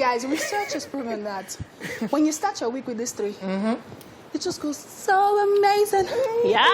guys, research has proven that when you start your week with these three, it just goes so amazing. Yeah,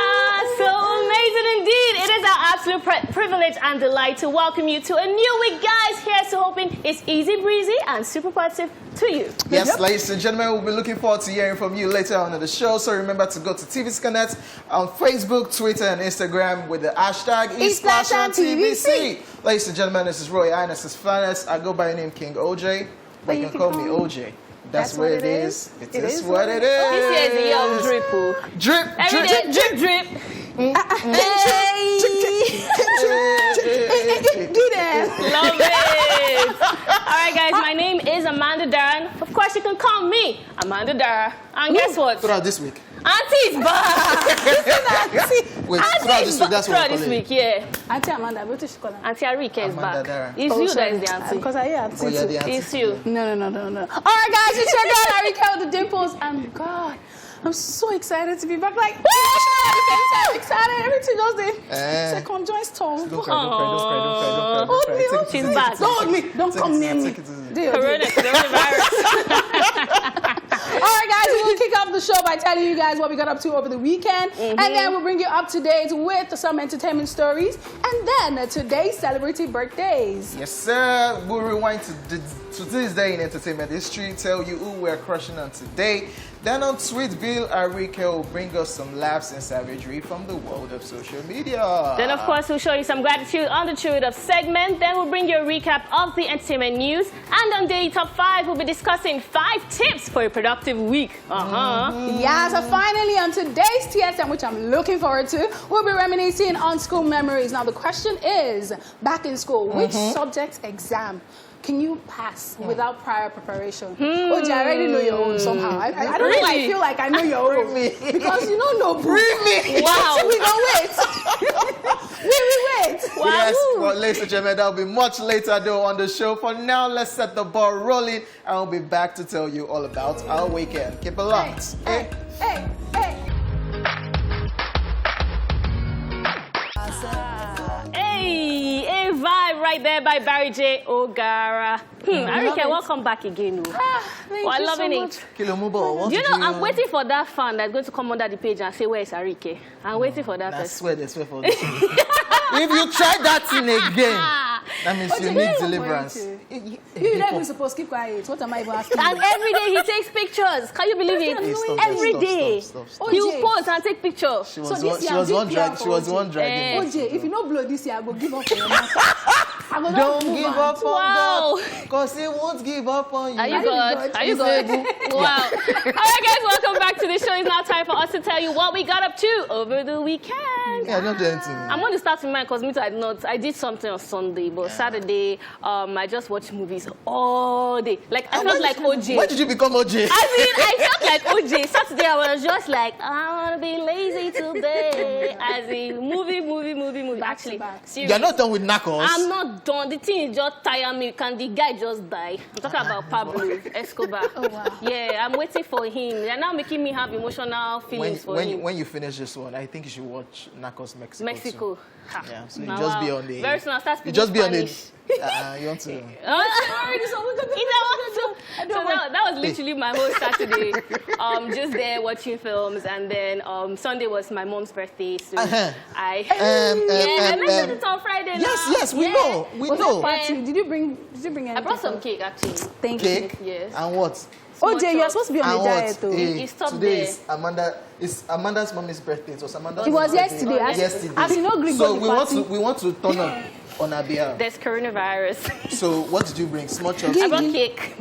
so amazing indeed. It is our absolute privilege and delight to welcome you to a new week, guys. Here's to hoping it's easy breezy and super positive to you. Yes, ladies and gentlemen, we'll be looking forward to hearing from you later on in the show. So remember to go to TV's Connect on Facebook, Twitter, and Instagram with the hashtag #ESplashOnTVC. Ladies and gentlemen, this is Roy Ines, is Finest. I go by the name King OJ, but you can call me OJ. That's what it is. It is what it is. This year is the year of drip. Drip, every day, drip, drip. Do that. Love it. All right, guys, my name is Amanda Dara. Of course, you can call me Amanda Dara. And guess what? Throughout this week. Auntie's back. Wait, throughout this week, that's what this week, yeah. Auntie Amanda, what is she calling? Auntie Arike is back. Dara. It's you that is the auntie. Because I hear auntie. It's you. No. All right, guys, it's your girl Arike with the dimples. And God, I'm so excited to be back. Like, excited. Everything just the second joint tone. Don't cry. Hold me. She's back. Don't hold me. Don't come near me. Coronavirus. All right, guys, we'll kick off the show by telling you guys what we got up to over the weekend. And then we'll bring you up to date with some entertainment stories. And then today's celebrity birthdays. Yes, sir. We'll rewind to this day in entertainment history, tell you who we're crushing on today. Then on Tweet, Bill Arike will bring us some laughs and savagery from the world of social media. Then, of course, we'll show you some gratitude on the True It Up segment. Then we'll bring you a recap of the entertainment news. And on Daily Top 5, we'll be discussing 5 tips for a productive week. Yeah, so finally on today's TSM, which I'm looking forward to, we'll be reminiscing on school memories. Now, the question is, back in school, which subject exam can you pass without prior preparation? OJ, I already know your own somehow. I don't know why I feel like I know your own. Because you don't know. Wow. We don't wait. we wait. Wow. Yes, well, ladies and gentlemen, that'll be much later though on the show. For now, let's set the ball rolling. And we'll be back to tell you all about our weekend. Keep it locked. Hey. Hey, a vibe right there by Barry J. O'Gara. Arike, welcome back again. We're loving it. Kilomubo, You know, I'm waiting for that fan that's going to come under the page and say, where is Arike? I'm waiting for that person. They swear for this. If you try that thing again, that means you need deliverance. You're not even supposed to keep quiet. What am I even asking? And every day he takes pictures. Can you believe it? Every day. He will pose and take pictures. She was one dragging. OJ, if you don't blow this year, I will give up on your matter. Don't give up on Wow. God, because He won't give up on you. Are you good? Are you good? Wow. All right, guys, welcome back to the show. It's now time for us to tell you what we got up to over the weekend. Yeah, don't do anything. I'm going to start with mine because I did something on Sunday, but Saturday, I just watched movies all day. Like, I felt like OJ. When did you become OJ? I felt like OJ. Saturday, I was just like, I want to be lazy today. As in, movie. Actually, seriously. You're not done with Knuckles. I'm not done. The thing is just tire me. Can the guy just die? I'm talking about Pablo Escobar. Oh, wow. Yeah, I'm waiting for him. They're now making me have emotional feelings for him. When you finish this one, I think you should watch Narcos Mexico. Yeah, so you just be on the... Very soon I'll start speaking just be Spanish. on the... you want to... That was literally my whole Saturday. Just there watching films, and then Sunday was my mom's birthday. So I mentioned it on Friday. Yes, we know. We know. Party? Did you bring anything? I brought some cake actually. Thank Cake? you. Yes. And what? OJ, you're supposed to be on a diet though. He stopped today there. It's Amanda's mommy's birthday. So Amanda's It was yesterday. Yesterday. As you know, Greek so party. we want to turn up on her behalf. There's coronavirus. So what did you bring? Small chops? I brought cake.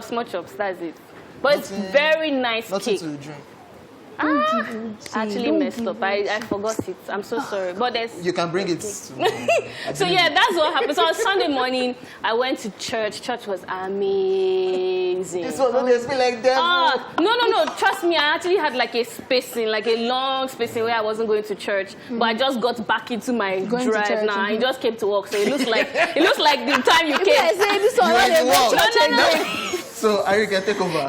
Small chops, that's it. But it's very nice nothing cake. to drink. Actually messed up. I forgot it. I'm so sorry. But there's... You can bring it to me. So yeah, that's what happened. So on Sunday morning, I went to church. Church was amazing. This one always be like that. No. Trust me, I actually had like a spacing, like a long spacing where I wasn't going to church. But I just got back into my drive now. I just came to work. So it looks like the time you came. This one, No. So Ari can take over.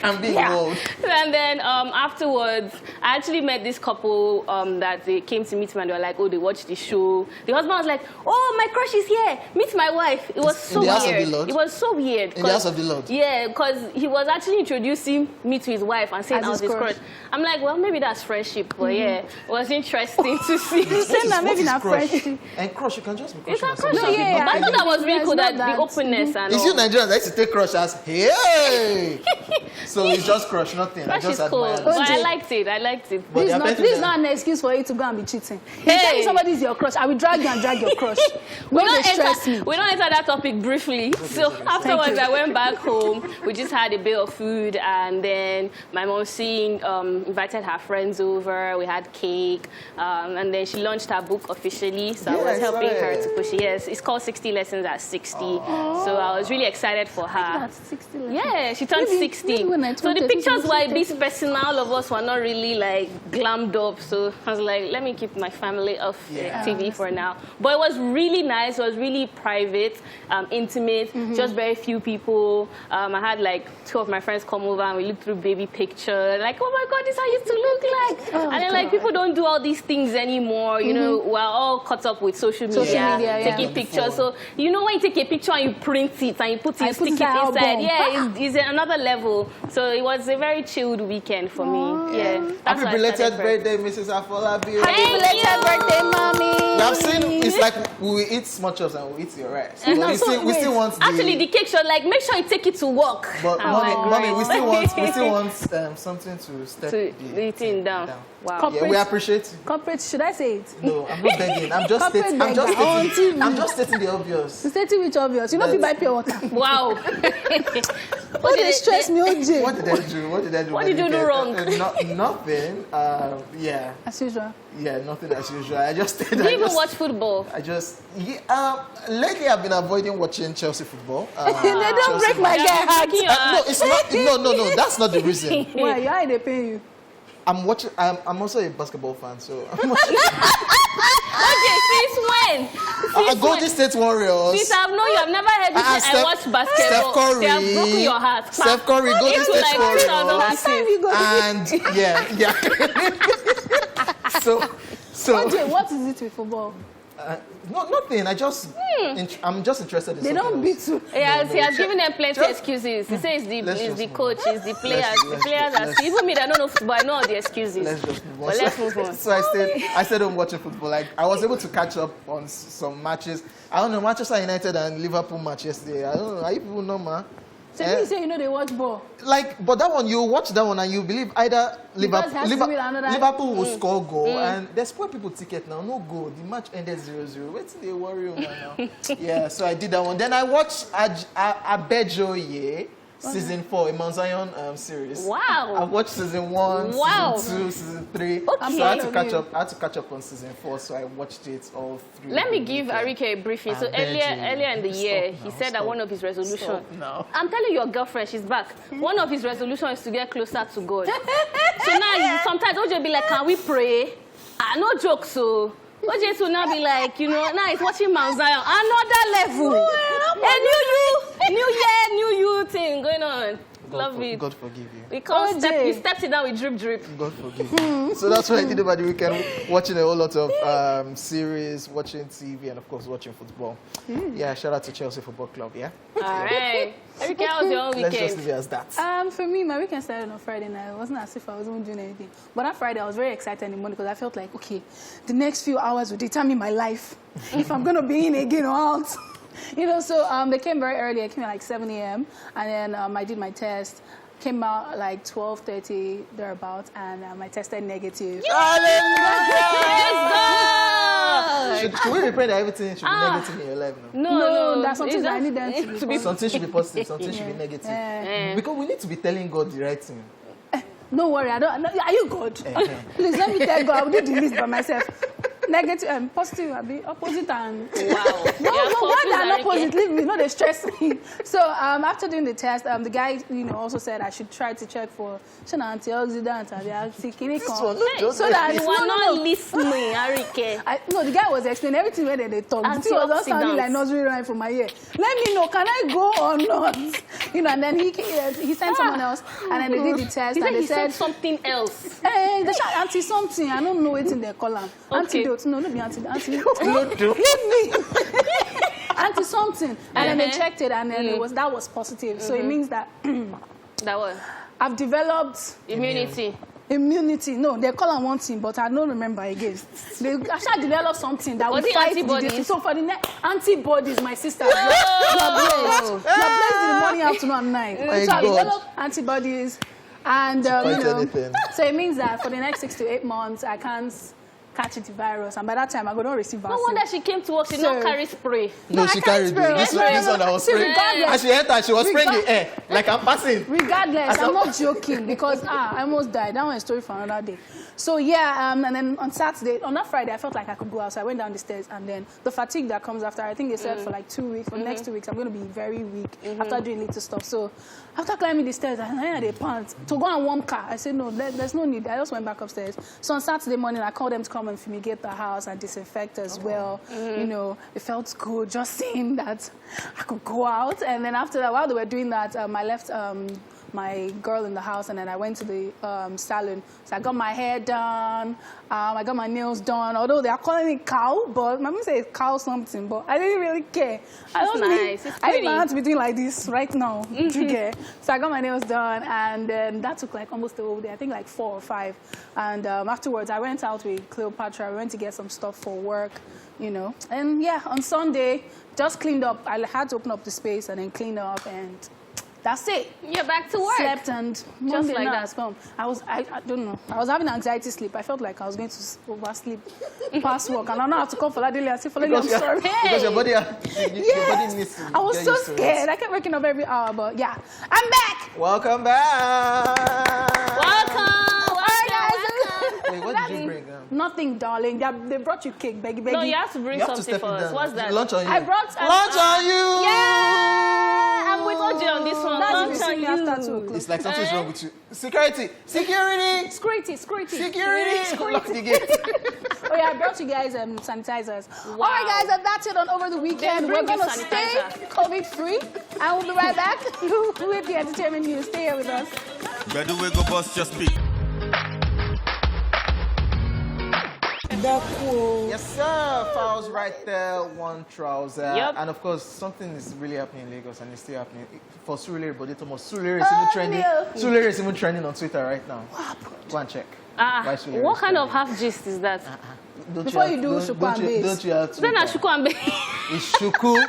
I'm being bold. And then afterwards, I actually met this couple that they came to meet me and they were like, oh, they watched the show. The husband was like, oh, my crush is here. Meet my wife. It was so weird. It was so weird. In the house of the Lord? Yeah, because he was actually introducing me to his wife and saying I was his crush. I'm like, well, maybe that's friendship. But yeah, it was interesting to see. Maybe not friendship. And crush, you can just be You crushing can crush. yeah. But I thought that was really cool, that the openness and It's all. you Nigerians that used to take crush as, hey! So it's just crush, nothing. I Crush just is cool. admire But it. I liked it. I liked it. But This is not an excuse for you to go and be cheating. Hey. You tell me somebody is your crush, I will drag you and drag your crush. We Don't stress me. don't enter that topic briefly. So afterwards, I went back home. We just had a bit of food, and then my mom invited her friends over. We had cake, and then she launched her book officially. So I was helping her to push it. Yes, it's called 60 Lessons at 60. So I was really excited for her. That's 60 lessons. Yeah, she turned 60. maybe when I So turn the 30, pictures were a maybe bit personal. All of us were not really like glammed up. So I was like, let me keep my family off TV for now. But it was really nice. It was really private, intimate, just very few people. I had like 2 of my friends come over and we looked through baby pictures. Like, oh my God, this is how I used to look like. And then like people don't do all these things anymore. You know, we're all caught up with social media, taking pictures. So you know when you take a picture and you print it and you put it, stick it inside. Yeah, it's another level. So it was a very chilled weekend for me. Yeah. Happy belated birthday, Mrs. Afolabi. Happy belated birthday, mommy. I've seen, it's like we eat small chops and we eat your rice. But we still want the... Actually, the cake shot, like, make sure you take it to work. But mommy, we still want something to step the thing down. Wow. Yeah, we appreciate you. Corporate, should I say it? No, I'm not begging. I'm just stating the obvious. You stating which obvious? You know, if you buy pure water. Wow. What did they stress me, OJ? What did I do? What did you do wrong? Nothing. Yeah. As usual. Yeah, nothing as usual. I just Do you even watch football? Lately I've been avoiding watching Chelsea football. They don't break my guy heart. No, it's not. No. That's not the reason. Why? Why they pay you? I'm watching. I'm also a basketball fan, so I'm watching. Okay, since when? Golden State Warriors. Since I've known you, I've never heard you say I watch basketball. Steph Curry. They have broken your heart. Steph Curry, Golden State like Warriors. And yeah. So. OJ, what is it with football? No, nothing. I'm just interested in They don't beat you. He has given them plenty of excuses. He says it's the coach, it's the players. The players are even me that don't know football, I know all the excuses. Let's just move on. But let's move on. So I stayed home watching football. Like I was able to catch up on some matches. I don't know, Manchester United and Liverpool match yesterday. I don't know. Are you people know, man? So you say you know they watch ball. Like, but that one, you watch that one and you believe either Liverpool will score goal, and they spoil people ticket now, no goal. The match ended 0-0. Wait till they worry over now. Yeah, so I did that one. Then I watched Abejoye season 4, a Mount Zion series. Wow. I watched season 1, season 2, season 3. Okay. So I had to catch up on season 4, so I watched it all through. Let me give Arike a briefing. So earlier in the year, he said that one of his resolutions. I'm telling your girlfriend, she's back. One of his resolutions is to get closer to God. So now sometimes OJ be like, can we pray? No joke, so. OJ will now be like, now he's watching Mount Zion. Another level. A new year, new you thing going on. Love it. God forgive you. Because you stepped it down with drip. God forgive you. So that's what I did over the weekend, watching a whole lot of series, watching TV, and of course watching football. Yeah, shout out to Chelsea Football Club, yeah? All right. Erika, how was your own weekend? Let's just leave it as that. For me, my weekend started on Friday night. It wasn't as if I wasn't doing anything. But on Friday, I was very excited in the morning because I felt like, okay, the next few hours will determine my life. If I'm going to be in again or out. So they came very early. I came at like 7 a.m. And then I did my test. Came out like 12:30 thereabouts, and I tested negative. Should we pray that everything should be negative in your life now? No, that's something that I need them to be. Something should be positive, something should be negative. Because we need to be telling God the right thing. Don't worry, are you God? Please let me tell God, I will do the list by myself. Negative, positive, opposite, and Wow. no, what confused, an Arike. opposite. Leave me, no, they stress me. So after doing the test, the guy, also said I should try to check for antioxidants and the one, so that You are not listening, Arike. No, the guy was explaining everything where they talk. The thing was not sounding like nursery rhyme for my ear. Let me know, can I go or not? And then he sent someone else, and then they did the test, and they said something else. They said anti-something. I don't know what's in their column. Okay. Antidote. No, not be antidote. Leave me. Anti-something. And then they checked it, and then that was positive. So it means that That was I've developed immunity. immunity. No, they call on one thing, but I don't remember again. They actually developed something that will fight the disease. So for the next antibodies, my sister, you are blessed. You are blessed in the morning, afternoon, and night. So I developed antibodies, and so it means that for the next 6 to 8 months, I can't catch the virus, and by that time I go don't receive vaccine. No wonder she came to work. She did not carry spray. No, she carried this one I was spraying. And she entered, she was spraying the air like I'm passing. Regardless, I'm not joking because I almost died. That was a story for another day. So yeah, and then on that Friday, I felt like I could go out. So I went down the stairs, and then the fatigue that comes after, I think they said for like 2 weeks, for the next 2 weeks, I'm going to be very weak after doing little stuff. So after climbing the stairs, I had a pants to go and warm car. I said, no, there's no need. I just went back upstairs. So on Saturday morning, I called them to come and fumigate the house and disinfect as well. It felt good just seeing that I could go out. And then after that, while they were doing that, I left my girl in the house, and then I went to the salon. So I got my hair done, I got my nails done, although they are calling it cow, but my mom says cow something, but I didn't really care. I don't nice. It's I pretty. didn't want to be doing like this right now. You get? So I got my nails done, and then that took like almost the whole day, I think like 4 or 5. And afterwards, I went out with Cleopatra. We went to get some stuff for work, And yeah, on Sunday, just cleaned up. I had to open up the space and then clean up, and that's it. You're back to work. Slept, and Monday like now that. has come. I don't know. I was having anxiety sleep. I felt like I was going to oversleep past work, and I don't have to call for Ladili and say, for Ladili, I'm sorry. Because your body, your body needs to I was get so used to it. scared. I kept waking up every hour, but yeah, I'm back. Welcome back. Welcome. Wait, what did you bring? Nothing, darling. They brought you cake, beggy. No, you have to bring You have to something step for it us. down. What's that? Lunch on you. I brought Lunch on you. Yeah, I'm with OJ on this one. That's Lunch if you see me on after 2 you. o'clock. It's like something's wrong with you. Security. Security. Security. Lock the gate. Oh yeah, I brought you guys sanitizers. Wow. All right, guys, and that's it on over the weekend. They We're bring you gonna stay sanitizer. COVID-free, and we'll be right back with the entertainment news. Stay here with us. Better we go bust your speak. Yes, sir. Fouls right there, one trouser. Yep. And of course, something is really happening in Lagos, and it's still happening for Surulere, but Surulere is even trending. no. Surulere is even trending on Twitter right now. Go and check. Why Surulere What is kind of trending. half gist is that? Before you do Shuku and Baze. Don't you have Then I Twitter? should and It's Shuku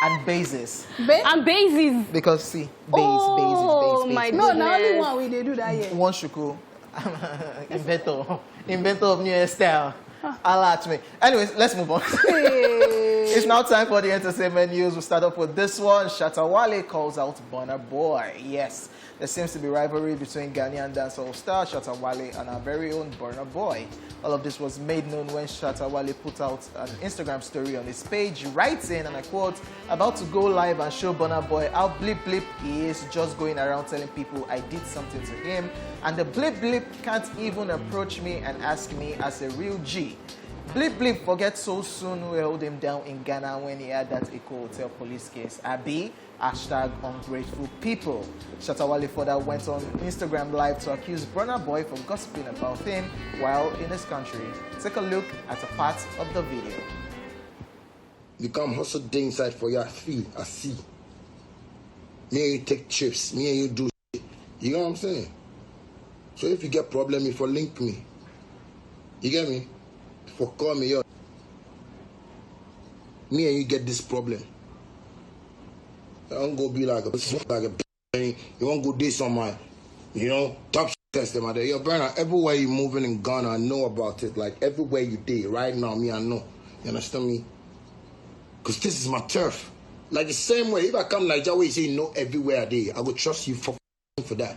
and Bazes. and bases. Because see, Oh, Baze. my No, now only goodness. one we they do that here. One Shuku, inventor of new hairstyle. Allah at me. Anyways, let's move on. It's now time for the entertainment news. We'll start off with this one. Shatta Wale calls out Burna Boy. Yes, there seems to be rivalry between Ghanaian dancehall star Shatta Wale and our very own Burna Boy. All of this was made known when Shatta Wale put out an Instagram story on his page, writing, and I quote, "About to go live and show Burna Boy how blip blip he is, just going around telling people I did something to him, and the blip blip can't even approach me and ask me as a real G. Blip Blip forget so soon who held him down in Ghana when he had that Eco Hotel police case. Abi, #ungrateful people." Shatta Wale further went on Instagram Live to accuse Burna Boy for gossiping about him while in his country. Take a look at a part of the video. You come hustle day inside for your feel, I see. Me and you take trips, me and you do shit. You know what I'm saying? So if you get problem, if you link me, you get me? For call me up. Me and you get this problem. I don't go be like a you won't go do somewhere, top test them out there. Yo, Burna, everywhere you moving in Ghana, I know about it. Like everywhere you did, right now, me, I know. You understand me? Because this is my turf. Like the same way, if I come like that way, you say you know everywhere I did, I would trust you for that.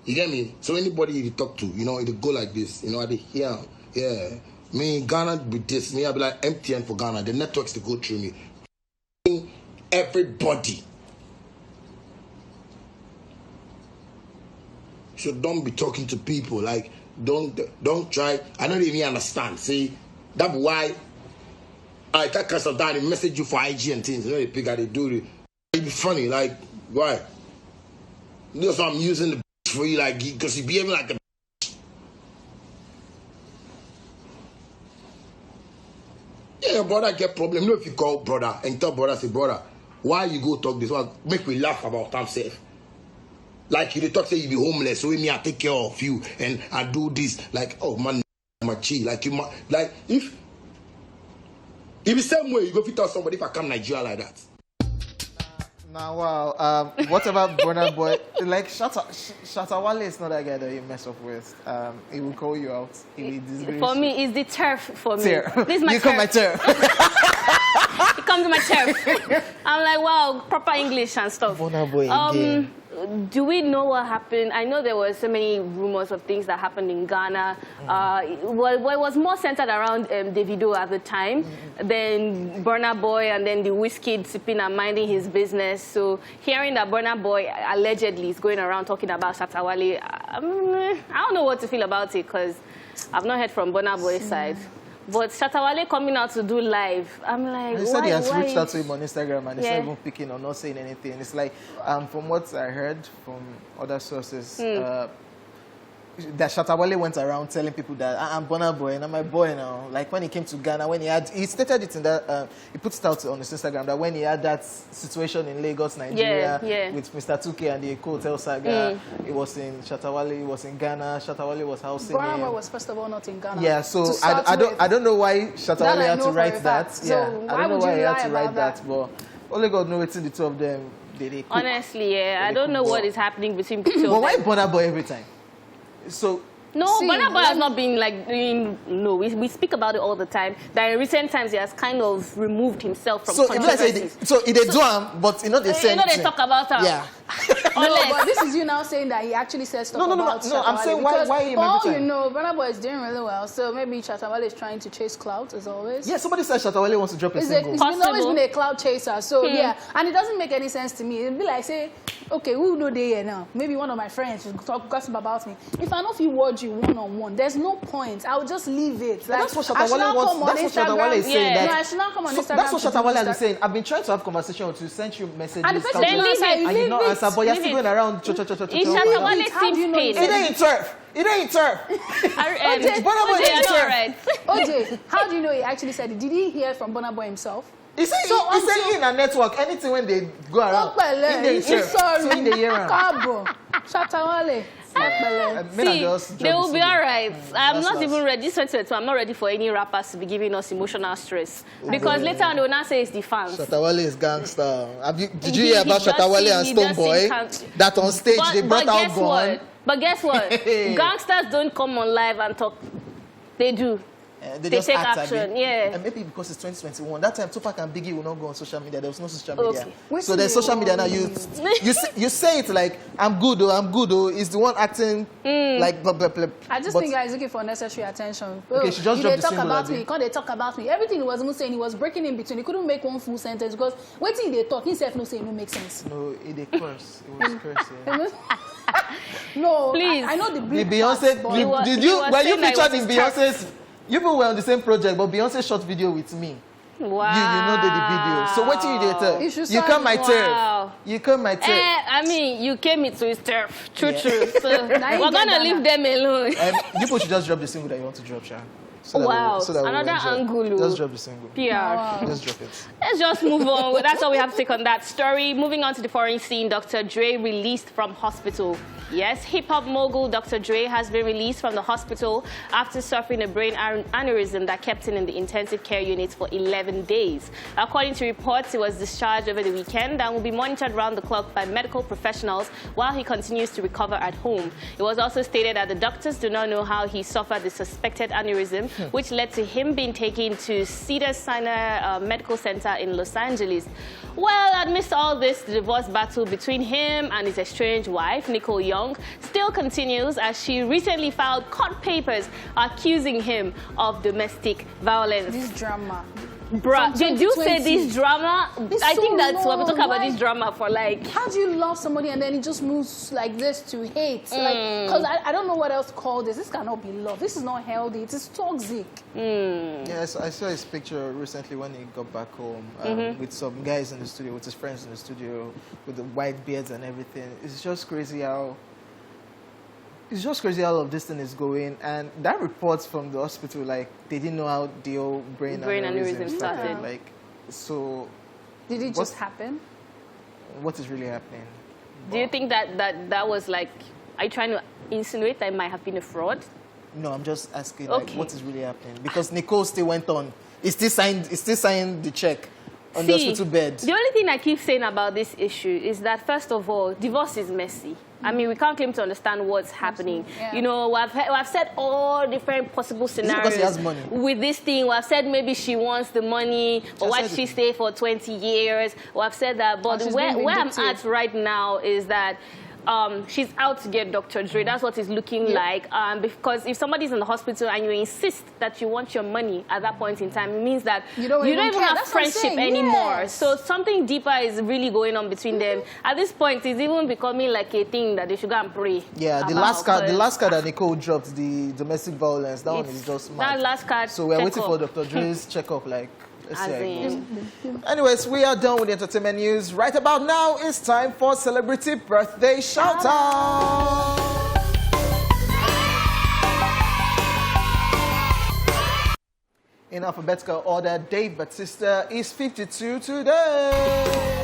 You get me? So anybody you talk to, it'll go like this. I did here, yeah. Me in Ghana with this, me I be like MTN for Ghana. The networks to go through me. Everybody. So don't be talking to people like don't try. I don't even understand. See, that's why I can't sometimes they message you for IG and things. You know, they pick how they do it. It'd be funny, like why? That's why I'm using the for you, like because you behaving like the. Yeah, brother get problem. You know if you call brother and tell brother, say brother, why you go talk this one? Make me laugh about time safe. Like you talk say you be homeless, so me I take care of you and I do this. Like oh man, my chi. Like you like if the same way you go fit tell somebody if I come Nigeria like that. Now wow, whatever Burna Boy like Shatta Wale is not that guy that you mess up with. He will call you out. He will disgrace For you. me, it's the turf for me. Turf. This is my you turf. come my turf. It comes to my turf. I'm like, wow, proper English and stuff. Burna Boy again. Do we know what happened? I know there were so many rumors of things that happened in Ghana. It was more centered around Davido at the time, then Burna Boy, and then the Wizkid sipping and minding his business. So hearing that Burna Boy allegedly is going around talking about Shatta Wale, I don't know what to feel about it because I've not heard from Burna Boy's side. But Shatta Wale coming out to do live, I'm like, he said he has reached out to him on Instagram and he's not even picking or not saying anything. It's like, from what I heard from other sources, that Shatta Wale went around telling people that I'm Burna Boy and I'm my boy now. Like when he came to Ghana, when he stated it in that, he put it out on his Instagram that when he had that situation in Lagos, Nigeria, with Mr. 2K and the Hotel Saga, it was in Shatta Wale, he was in Ghana, Shatta Wale was housing him. Burna Boy was first of all not in Ghana. Yeah, so I don't know why Shatta Wale had to write that. So I don't know why he had to write that, but only God knows it's the two of them. They honestly, I don't know what is happening between the two of them. But why Burna Boy every time? So no, Burna Boy has not been like doing. No, we speak about it all the time. That in recent times he has kind of removed himself from controversies. So he did do him, but you know they say. You know they talk about him. Yeah. No, but this is you now saying that he actually said stuff about Shatta Wale. No, I'm saying why him all every time? you know, Burna Boy is doing really well, so maybe Shatta Wale is trying to chase clout as always. Yeah, somebody said Shatta Wale wants to drop a single. He's always been a clout chaser, so yeah, and it doesn't make any sense to me. It'd be like say, okay, who know they here now? Maybe one of my friends will talk gossip about me. If I know if you watch you one-on-one, there's no point. I will just leave it. Like, that's what Shatta Wale wants. That's what Shatta Wale is saying. No, I should not come on Instagram. That's what Shatta Wale is saying. I've been trying to have conversation with you, sent you messages, and the person and you not answer, but you're still going around. Shatta Wale seems paid. It ain't turf. It ain't turf. OJ, how do you know he actually said it? Did he hear from Burna Boy himself? He said in a network, anything when they go around, sorry. Shatta Wale. See, they will be all right. I'm not even ready. I'm not ready for any rappers to be giving us emotional stress. Because later on, they will not say it's the fans. Shatta Wale is gangster. Did you hear about Shatta Wale and Stone Boy? That on stage they brought out gun. But guess what? Gangsters don't come on live and talk. They do. They take action, yeah. And maybe because it's 2021. That time, Tupac and Biggie will not go on social media. There was no social media. So there's social media now. You say it like, I'm good, oh. Is the one acting like blah, blah, blah. I just think he's looking for necessary attention. Okay, she just dropped the single. Can't they talk about me? Everything he was even saying, he was breaking in between. He couldn't make one full sentence because waiting they talk, himself no say, no make sense. No, it a curse. It was cursing. No, please. I know the Beyonce. Did you when you featured in Beyonce's? You people were on the same project, but Beyonce shot video with me. Wow. You know the video. So what you did? You come my turf. You come my turf. I mean, you came into his turf. True. So we're gonna leave them alone. You people should just drop the single that you want to drop, Sha. Wow. Another angle. Just drop the single. PR. Wow. Just drop it. Let's just move on. That's all we have to take on that story. Moving on to the foreign scene, Dr. Dre released from hospital. Yes, hip-hop mogul Dr. Dre has been released from the hospital after suffering a brain aneurysm that kept him in the intensive care unit for 11 days. According to reports, he was discharged over the weekend and will be monitored round the clock by medical professionals while he continues to recover at home. It was also stated that the doctors do not know how he suffered the suspected aneurysm, which led to him being taken to Cedars-Sinai Medical Center in Los Angeles. Well, amidst all this, the divorce battle between him and his estranged wife, Nicole Young, still continues as she recently filed court papers accusing him of domestic violence. This drama. Bruh, did you say this drama? I think that's what we're talking about, Why? this drama for like... How do you love somebody and then it just moves like this to hate? Because I don't know what else to call this. This cannot be love. This is not healthy. It is toxic. Yes, I saw his picture recently when he got back home with some guys in the studio, with his friends in the studio, with the white beards and everything. It's just crazy how... It's just crazy how all of this thing is going, and that reports from the hospital, like, they didn't know how the whole brain aneurysm started. Like, so... Did it just happen? What is really happening? Do you think that was like... Are you trying to insinuate that it might have been a fraud? No, I'm just asking, like, what is really happening? Because Nicole still went on. He still signed the check on the hospital bed. The only thing I keep saying about this issue is that, first of all, divorce is messy. I mean, we can't claim to understand what's happening. Yeah. You know, I've said all different possible scenarios. Is it because he has money? With this thing. I've said maybe she wants the money, or why did she stay for 20 years? I've said that. But where I'm at right now is that she's out to get Dr. Dre. That's what it's looking like. Because if somebody's in the hospital and you insist that you want your money at that point in time, it means that you don't even have friendship anymore. Yes. So something deeper is really going on between them. At this point, it's even becoming like a thing that they should go and pray. Yeah, the last card that Nicole dropped, the domestic violence, that one is just mad. That last card. So we're waiting for Dr. Dre's checkup, like. Anyways, we are done with the entertainment news. Right about now, it's time for celebrity birthday shout out. In alphabetical order, Dave Bautista is 52 today.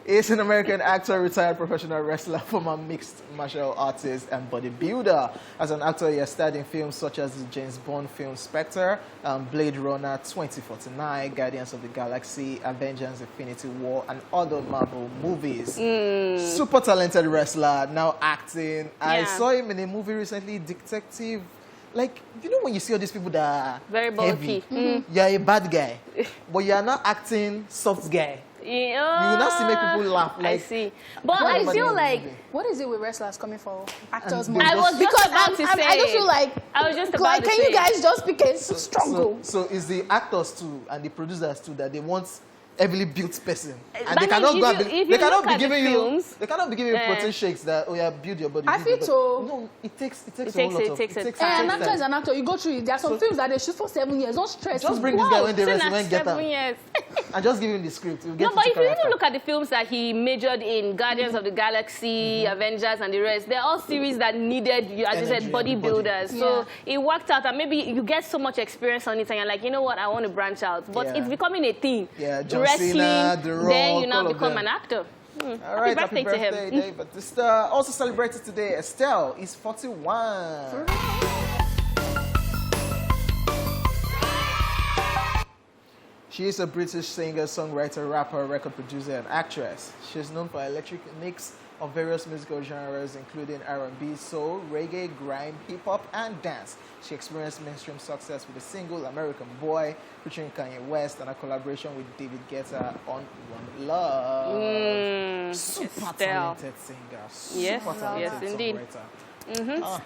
Is an American actor, retired professional wrestler, former mixed martial artist, and bodybuilder. As an actor, he has starred in films such as the James Bond film Spectre, Blade Runner 2049, Guardians of the Galaxy, Avengers Infinity War, and other Marvel movies. Super talented wrestler, now acting. I saw him in a movie recently, Detective. Like, you know when you see all these people that are very bulky. You're a bad guy, but you're not acting soft guy. You will not see make people laugh. Like, I see. But I feel like... What is it with wrestlers coming for actors? I was just about to say... I just feel like... I was just about to say... Can you guys just pick a struggle? So it's the actors too and the producers too that they want heavily built person, and they But cannot go. They cannot be giving you. They cannot be giving you protein shakes that build your body. I feel so. No, it takes It takes an actor is an actor. You go through it. There are some films that they shoot for 7 years. Don't stress. Just bring this guy when they rest, when get 7 years. And just give him the script. No, but if you even look at the films that he majored in, Guardians of the Galaxy, Avengers, and the rest, they're all series that needed, as you said, bodybuilders. So it worked out, and maybe you get so much experience on it, and you're like, you know what, I want to branch out. But it's becoming a thing. Yeah, John wrestling, Cena, The Rock, then you now become an actor. All right, happy birthday to him. Dave Bautista. Also celebrated today, Estelle is 41. She is a British singer, songwriter, rapper, record producer, and actress. She is known for her electric mix of various musical genres, including R&B, soul, reggae, grime, hip-hop, and dance. She experienced mainstream success with the single American Boy, featuring Kanye West, and a collaboration with David Guetta on One Love. Super talented singer. Yes, indeed.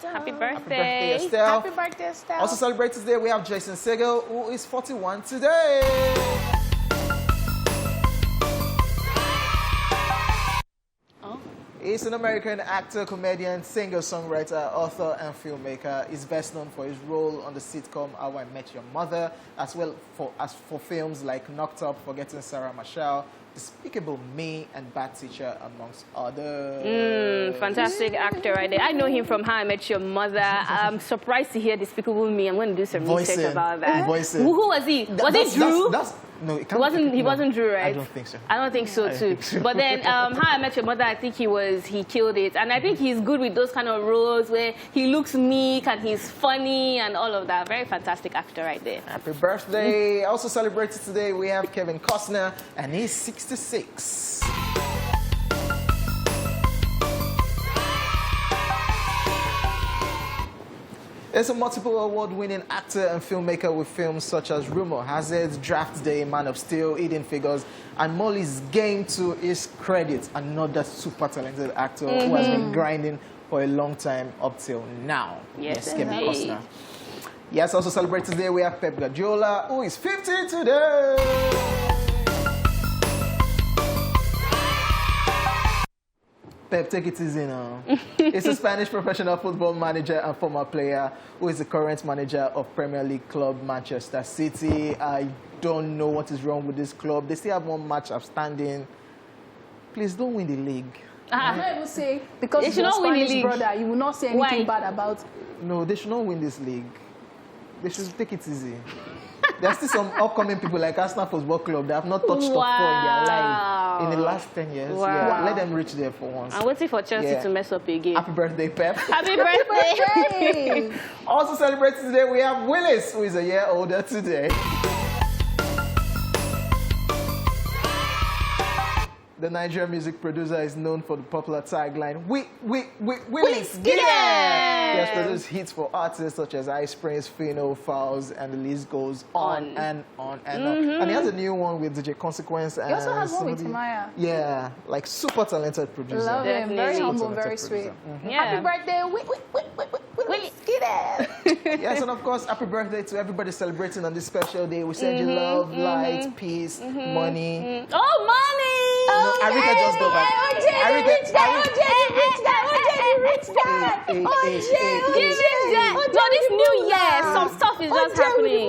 Happy birthday, Estelle. Happy birthday, Estelle. Also celebrating today, we have Jason Segel, who is 41 today. He's an American actor, comedian, singer, songwriter, author, and filmmaker. He's best known for his role on the sitcom How I Met Your Mother, as well as for films like Knocked Up, Forgetting Sarah Marshall, Despicable Me, and Bad Teacher, amongst others. Fantastic actor right there. I know him from How I Met Your Mother. I'm surprised to hear Despicable Me. I'm going to do some research about that. Who was he? Was it Drew? No, he wasn't Drew, right? I don't think so. I don't think so too. But then How I Met Your Mother, I think he killed it. And I think he's good with those kind of roles where he looks meek and he's funny and all of that. Very fantastic actor right there. Happy birthday. Also celebrated today, we have Kevin Costner, and he's 66. Is a multiple award-winning actor and filmmaker with films such as Rumor Has It, Draft Day, Man of Steel, Hidden Figures, and Molly's Game. To his credit, another super talented actor who has been grinding for a long time up till now. Yes, Kevin indeed. Costner. Yes, also celebrating today, we have Pep Guardiola, who is 50 today. Pep, take it easy now. He's a Spanish professional football manager and former player who is the current manager of Premier League club Manchester City. I don't know what is wrong with this club. They still have one match outstanding. Please don't win the league. I don't even say, because They he's should your not win the Spanish league. brother, you will not say anything Why? bad about. No, they should not win this league. They should take it easy. There are still some upcoming people like Arsenal Football Club that have not touched top 4 in their life in the last 10 years. Wow. Yeah, let them reach there for once. I'm waiting for Chelsea to mess up again. Happy birthday, Pep. Happy birthday. Hey! Also celebrating today, we have Willis, who is a year older today. The Nigerian music producer is known for the popular tagline, Willis, get it! He has produced hits for artists such as Ice Prince, Fino, Fowls, and the list goes on and on and on. And he has a new one with DJ Consequence. And He also has one with somebody- Timaya. Yeah, like super talented producer. Love him. Very Definitely. humble, Super very talented sweet. producer. Yeah. Happy birthday, Willis, get it! Yes, and of course, happy birthday to everybody celebrating on this special day. We send you love, light, peace, money. Oh, money! No, Arika just go back. rich guy. Give him that. No, this new year, some stuff is just happening.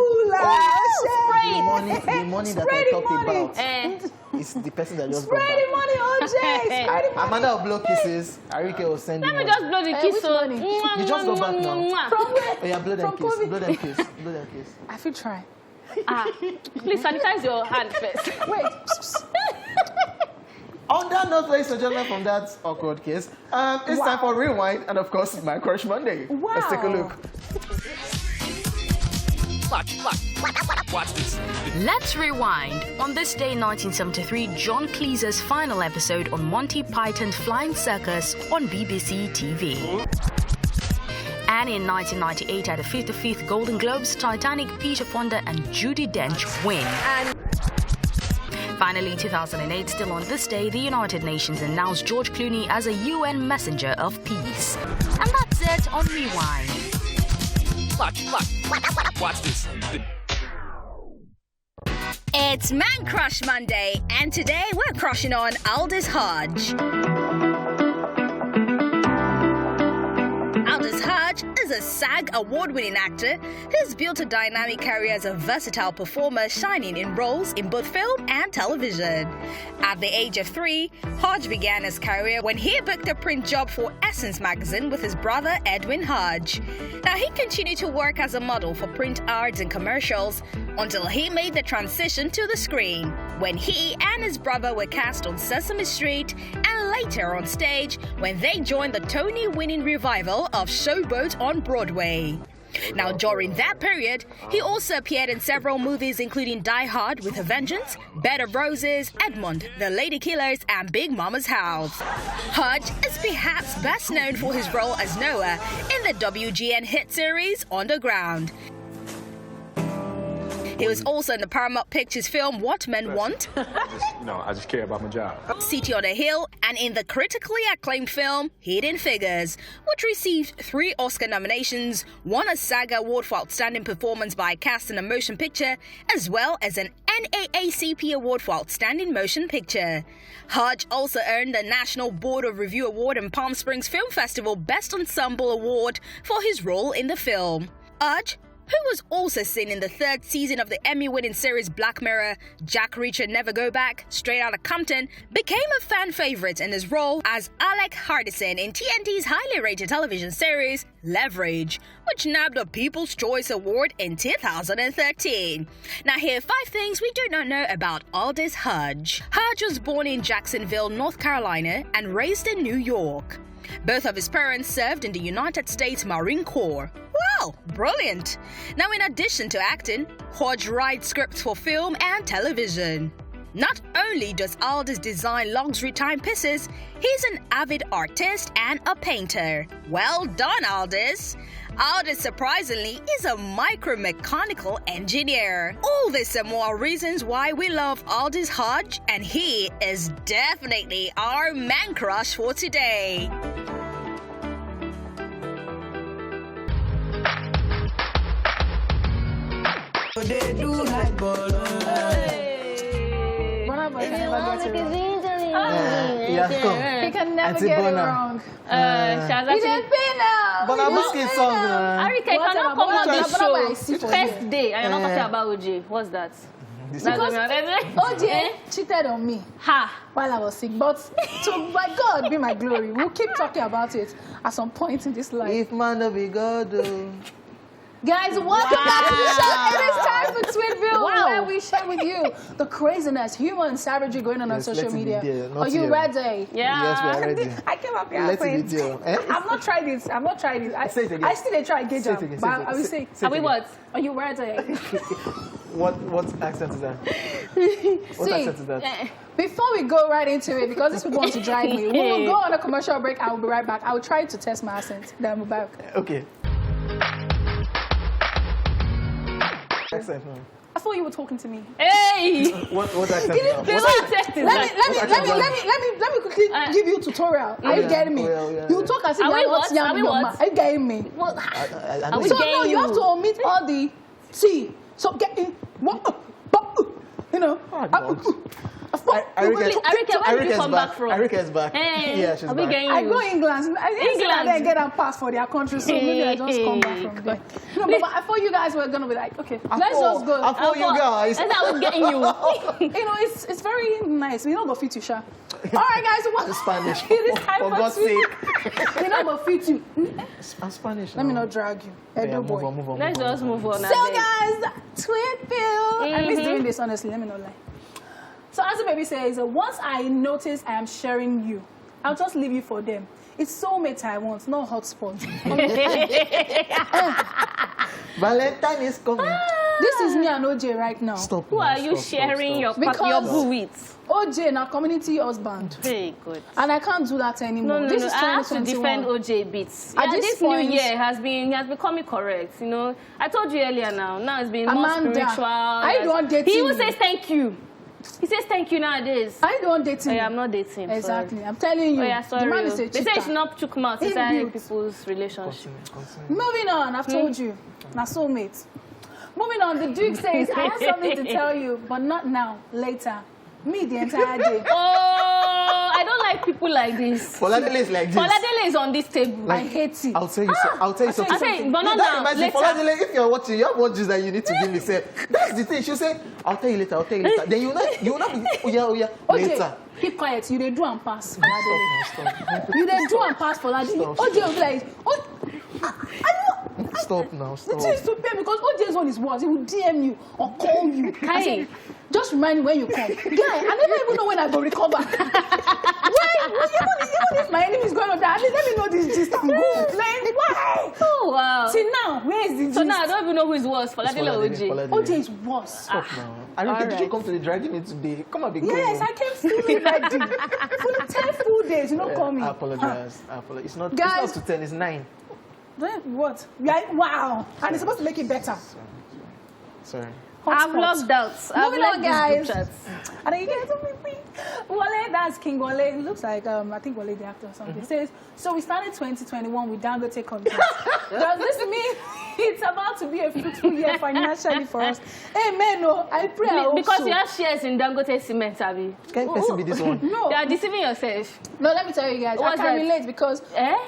The money that I talked about Eh. is the person that just got Spread the back. money, OJ. Amanda will blow kisses. Arika will send you Let me money. just blow the Eh, kiss. which So. money? You just go back now. From where? Oh yeah, blow them From kiss. COVID. Blow them kiss. Blow them kiss. I feel try. Please sanitize your hand first. Wait. On that note, ladies and gentlemen, from that awkward kiss, it's time for Rewind, and of course, it's My Crush Monday. Let's take a Wow. look. Watch this. Let's rewind. On this day in 1973, John Cleese's final episode on Monty Python's Flying Circus on BBC TV. And in 1998, at the 55th Golden Globes, Titanic, Peter Fonda and Judi Dench win. Finally, 2008, still on this day, the United Nations announced George Clooney as a UN messenger of peace. And that's it on Rewind. Watch this. It's Man Crush Monday, and today we're crushing on Aldous Hodge. Aldous Hodge is a SAG award-winning actor who's built a dynamic career as a versatile performer, shining in roles in both film and television. At the age of 3, Hodge began his career when he booked a print job for Essence magazine with his brother Edwin Hodge. Now, he continued to work as a model for print ads and commercials until he made the transition to the screen, when he and his brother were cast on Sesame Street, and later on stage when they joined the Tony-winning revival of Showboat on Broadway. Now, during that period, he also appeared in several movies including Die Hard with a Vengeance, Bed of Roses, Edmund, The Lady Killers, and Big Mama's House. Hodge is perhaps best known for his role as Noah in the WGN hit series Underground. He was also in the Paramount Pictures film What Men Want, I just care about my job. City on a Hill, and in the critically acclaimed film Hidden Figures, which received 3 Oscar nominations, won a SAG Award for Outstanding Performance by a Cast in a Motion Picture, as well as an NAACP Award for Outstanding Motion Picture. Hodge also earned the National Board of Review Award and Palm Springs Film Festival Best Ensemble Award for his role in the film. Hodge, who was also seen in the 3rd season of the Emmy-winning series Black Mirror, Jack Reacher Never Go Back, Straight Outta Compton, became a fan favorite in his role as Alec Hardison in TNT's highly rated television series Leverage, which nabbed a People's Choice Award in 2013. Now, here are 5 things we do not know about Aldous Hodge. Hodge was born in Jacksonville, North Carolina, and raised in New York. Both of his parents served in the United States Marine Corps. Wow, brilliant! Now, in addition to acting, Hodge writes scripts for film and television. Not only does Aldous design luxury timepieces, he's an avid artist and a painter. Well done, Aldous! Aldis, surprisingly, is a micromechanical engineer. All this and more reasons why we love Aldis Hodge, and he is definitely our man crush for today. They do like ball. He has come. He can never Auntie get it Bona. wrong. She has He actually... didn't pay now. But I'm asking song. Arika, you cannot come on Whatever, the show. whatever I see for First you. day, and you're not talking about OJ. What's that? This That's Because what I'm- OJ cheated on me Ha! while I was sick. But to by God be my glory. We'll keep talking about it at some point in this life. If man no be God, Guys, welcome back to the show. It is time for Tweetville, Wow. where we share with you the craziness, humor, and savagery going on Yes, social let it be media. there, not Are you here. ready? Yeah. yes, we are ready. I came up here. Let it be there. Eh? I've not tried it. I've not tried it. Say it again. I still try gauge Say it up. again, But say it I will again. say, Are we what? are you ready? What accent is that? What See, accent is that? before we go right into it, because these people want to drive me, we will go on a commercial break. I will be right back. I will try to test my accent. Then we'll be back. Okay. Accent. No. I thought you were talking to me. Hey! What accent? Did it- now? The What whole test is that. Let me quickly give you a tutorial. Are you Yeah, getting me? yeah. You talk as if Are we you're not what? young Are we your what? man. Are you getting me? What? I Are don't we So know. no, you have to omit all the T. So get in. You know. Oh, God. Arika, where did you come back from? Arika is back. Hey, Yeah, she's are we back. getting I you? go England. I didn't get a pass for their country, so maybe I just come back from there. No, but I thought you guys were gonna be like, okay, let's just go. I thought you guys. That's how I was getting you. You know, it's very nice. We're not gonna fit you, Sha. All right, guys, what? Spanish. It is time For for God's sweet. sake. We're not gonna fit you. I'm Spanish. Let me now. not drag you. Yeah, Edo move boy. on, move on. Let's just move on. So guys, Tweetville. I miss doing this, honestly. Let me not lie. So as the baby says, once I notice I am sharing you, I'll just leave you for them. It's soulmate I want, not hotspot. Valentine is coming. This is me and OJ right now. Stop. Who now, are you stop, sharing stop, your stop. Because- boo with? OJ na community husband. Very good. And I can't do that anymore. No, This is I have to 2021. defend OJ bits. At Yeah, this this new point- year he has become correct. You know, I told you earlier now it's been Amanda, more spiritual. I don't date He you. even says thank you. He says thank you nowadays. I don't date him. Oh, yeah, I'm not dating. Sorry. Exactly. I'm telling you. Oh, yeah, The sorry. man is a They say you cheater. should not chook mouth He inside built. people's relationship. Continue. Moving on, I've told you. Now, soulmate. Moving on, the Duke says, I have something to tell you, but not now, later. Me the entire day. Oh, I don't like people like this. Foladele is like this. Foladele is on this table. I hate it. I'll tell you. I'll tell you something. I say, but not That now, reminds me, later. Foladele, if you're watching, you have what juice that you need to give me. Say, that's the thing. She'll say, I'll tell you later. I'll tell you later. Then you will not be. Oh yeah. Okay, Later. keep quiet. You they do and pass for that day. Stop. You they do and pass for that day. Stop. OJ will be like, oh, I know. Stop now. The Stop. thing is to pay because OJ's one is worse. He will DM you or call you. I say, just remind me when you come. Guy, I never even know when I go recover. Even if my enemy is going to die, let me know this gist and go. Like, why? Oh, wow. See now, where is the gist? So now I don't even know who is worse, Foladele or OJ. OJ is worse. Stop now. I don't think you should come to the dry cleaning today. Come and be good. Yes, I came feeling ready. For the 10 full days, you know, call me. I apologize. I apologize. It's not Guys. it's not to 10, it's 9. Then what? Yeah, wow. And it's supposed to make it better. Sorry. I've Hotspot. logged out. I've Moving on, left this guys. group chat. And then you get to me. Wale, that's King Wale. It looks like, I think Wale the actor or something. Says, so we started 2021 with Dangote contract. Does this mean it's about to be a fruitful year financially for us? Amen. No, I pray I hope Because so. you have shares in Dangote Cement, Abby. Can person be this one? No. You are deceiving yourself. No, let me tell you guys, I What's can that? relate because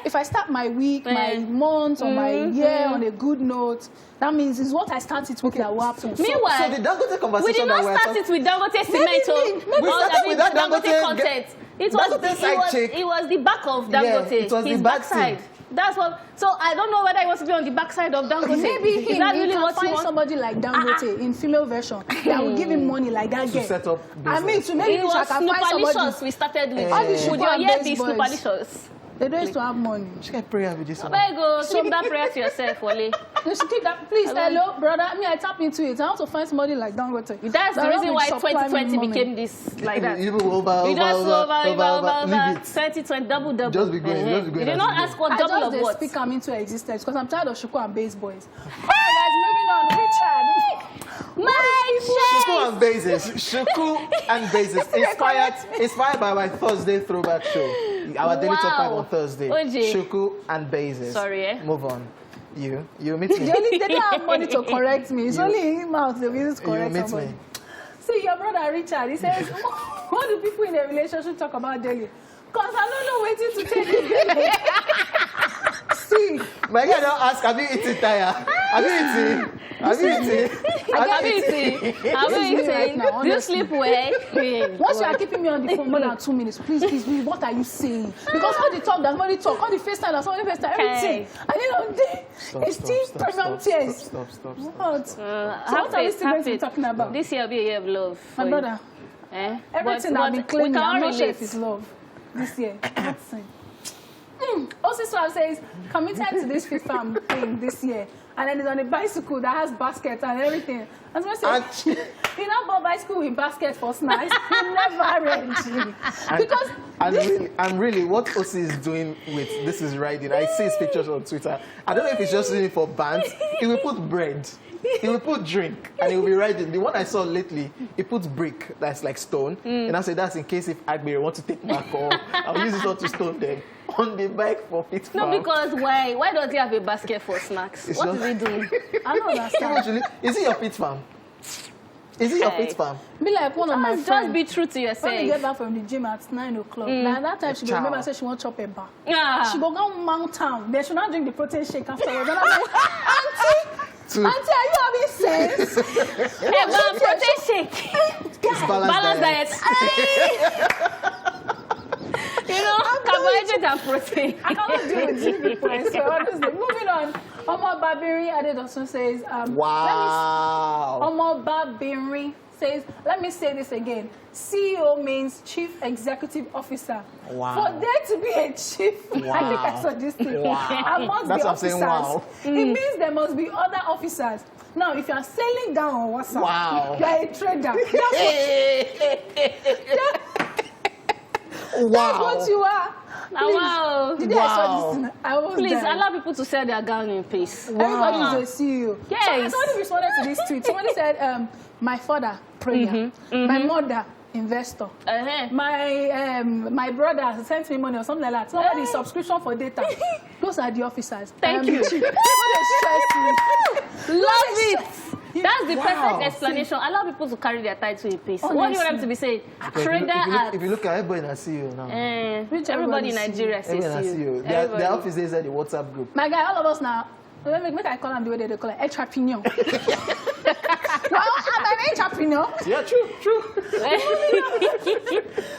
if I start my week, my month, or my year on a good note, that means it's what I started with that will happen. Meanwhile, So the Dangote we conversation did not that we're start talking it with Dangote Cement. we started with that Dangote content. Dangote It was the back of Dangote. Yeah, it was his the back backside. thing. That's what. So I don't know whether he wants to be on the backside of Dangote. Maybe is that really can what find you want? somebody like Dangote in female version that will give him money like that to girl. set up I mean, business. to maybe It I was can find Snoopalicious somebody. we started with. All the Would sugar your and year best be boys. Snoopalicious? They don't used to have money. She can pray with this one. There you go. Keep that prayer to yourself, Wale. You should keep that. Please, hello, brother. I tap into it. I want to find somebody like Dangote. That's the reason why 2020 became this like that. You over. Leave it. 2020 double. Just be going. Just be going. You did not ask what double of what. I just speak into existence because I'm tired of Shuku and Bass Boys. Alright, guys, moving on. Richard. Shuku and Bases. Shuku and Bases. Inspired by my Thursday throwback show. Our daily top 5 on Thursday. Shuku and Bases. Sorry, Move on. You meet me. They don't have money to correct me. It's only him out the business correct somebody. Me. See, your brother Richard, he says, what do people in a relationship talk about daily? Because I don't know waiting to take it daily. See. My guy don't ask, have you eaten tire? Have you eaten? Have you eaten? Do you sleep well? Once you are keeping me on the phone more than 2 minutes, please, what are you saying? Because all the talk, there's money talk, all the FaceTime, there's only FaceTime, everything. And you know, it's still premium tears. Stop. What? So what are we still going to be talking about? This year will be a year of love. My brother, everything I've been claiming, I'm not sure if it's love. This year, nothing. Also, so says, committed to this FIFA thing this year. And then he's on a bicycle that has basket and everything. I was going to say, he now bought bicycle with basket for snacks. He never read. Because and really, what Osi is doing with this is riding. I see his pictures on Twitter. I don't know if he's just doing it for bands. He will put bread. He will put drink and he will be riding. The one I saw lately, he puts brick that's like stone. And I said that's in case if Agbere want to take my call, I'll use this one to stone them on the bike for fit farm. No, because why? Why does he have a basket for snacks? What is he doing? I don't understand. Actually, is it your pit farm? Is it your pit farm? Be like one of my friends. Just be true to yourself. When we get back from the gym at 9 o'clock, now that time she go remember and say she want to chop a bar. She go down Mount Town. Then she not drink the protein shake afterwards. And I'm like, Auntie, are you having sense? Hey, but protein shake. It's balanced diet. You know, carbohydrate and protein. I cannot deal with these people. So honestly, moving on. Omar Babiri Adedosun says, wow. Omar Babiri says, let me say this again. CEO means Chief Executive Officer. Wow. For there to be a chief, wow. I think I saw this thing. Wow. Amongst That's the what I'm saying, officers, wow. it means there must be other officers. Now, if you are selling down on WhatsApp, wow. you are a trader. Wow. That's what you are. Please. Wow. Did I saw this thing? I was Please dying. allow people to sell their gown in peace. Everybody is a CEO. Yes. So somebody responded to this tweet. Somebody said, my father, prayer. My mother, investor. My brother sent me money or something like that. Somebody subscription for data. Those are the officers. Thank you. People they stress me. Love it. That's the perfect explanation. Allow people to carry their title in peace. What do you want them to be saying? If you look at everybody in CEO now. Everybody in Nigeria says CEO. Their office is at the WhatsApp group. My guy, all of us now. Make I call them the way they call it. Entrepreneur. Well, I'm an entrepreneur. Yeah, true.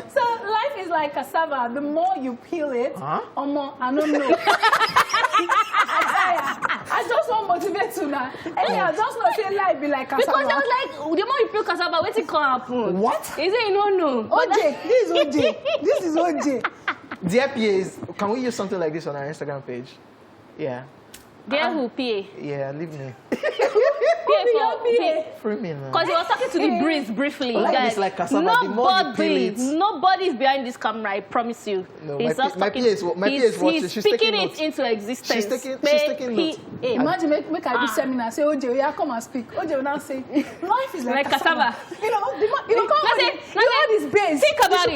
So life is like cassava. The more you peel it, or more, I don't know. I just want to motivate you now. I just want to say life be like cassava. Because I was like, the more you peel cassava, what's it going to happen? What? Is it no? OJ, this is OJ. This is OJ. Dear PAs, can we use something like this on our Instagram page? Yeah. Dear who PA? Yeah, leave me. PA. Free me now. Because he was talking to the breeze briefly. Like guys, this, like cassava, the more you peel it. Nobody's behind this camera, I promise you. No, he's my PA is watching. He's She's speaking taking it notes. into existence. She's taking notes. Imagine make I do seminar, say OJ, yeah, come and speak. OJ will now say, life is like cassava. You know, you come on this base. Think about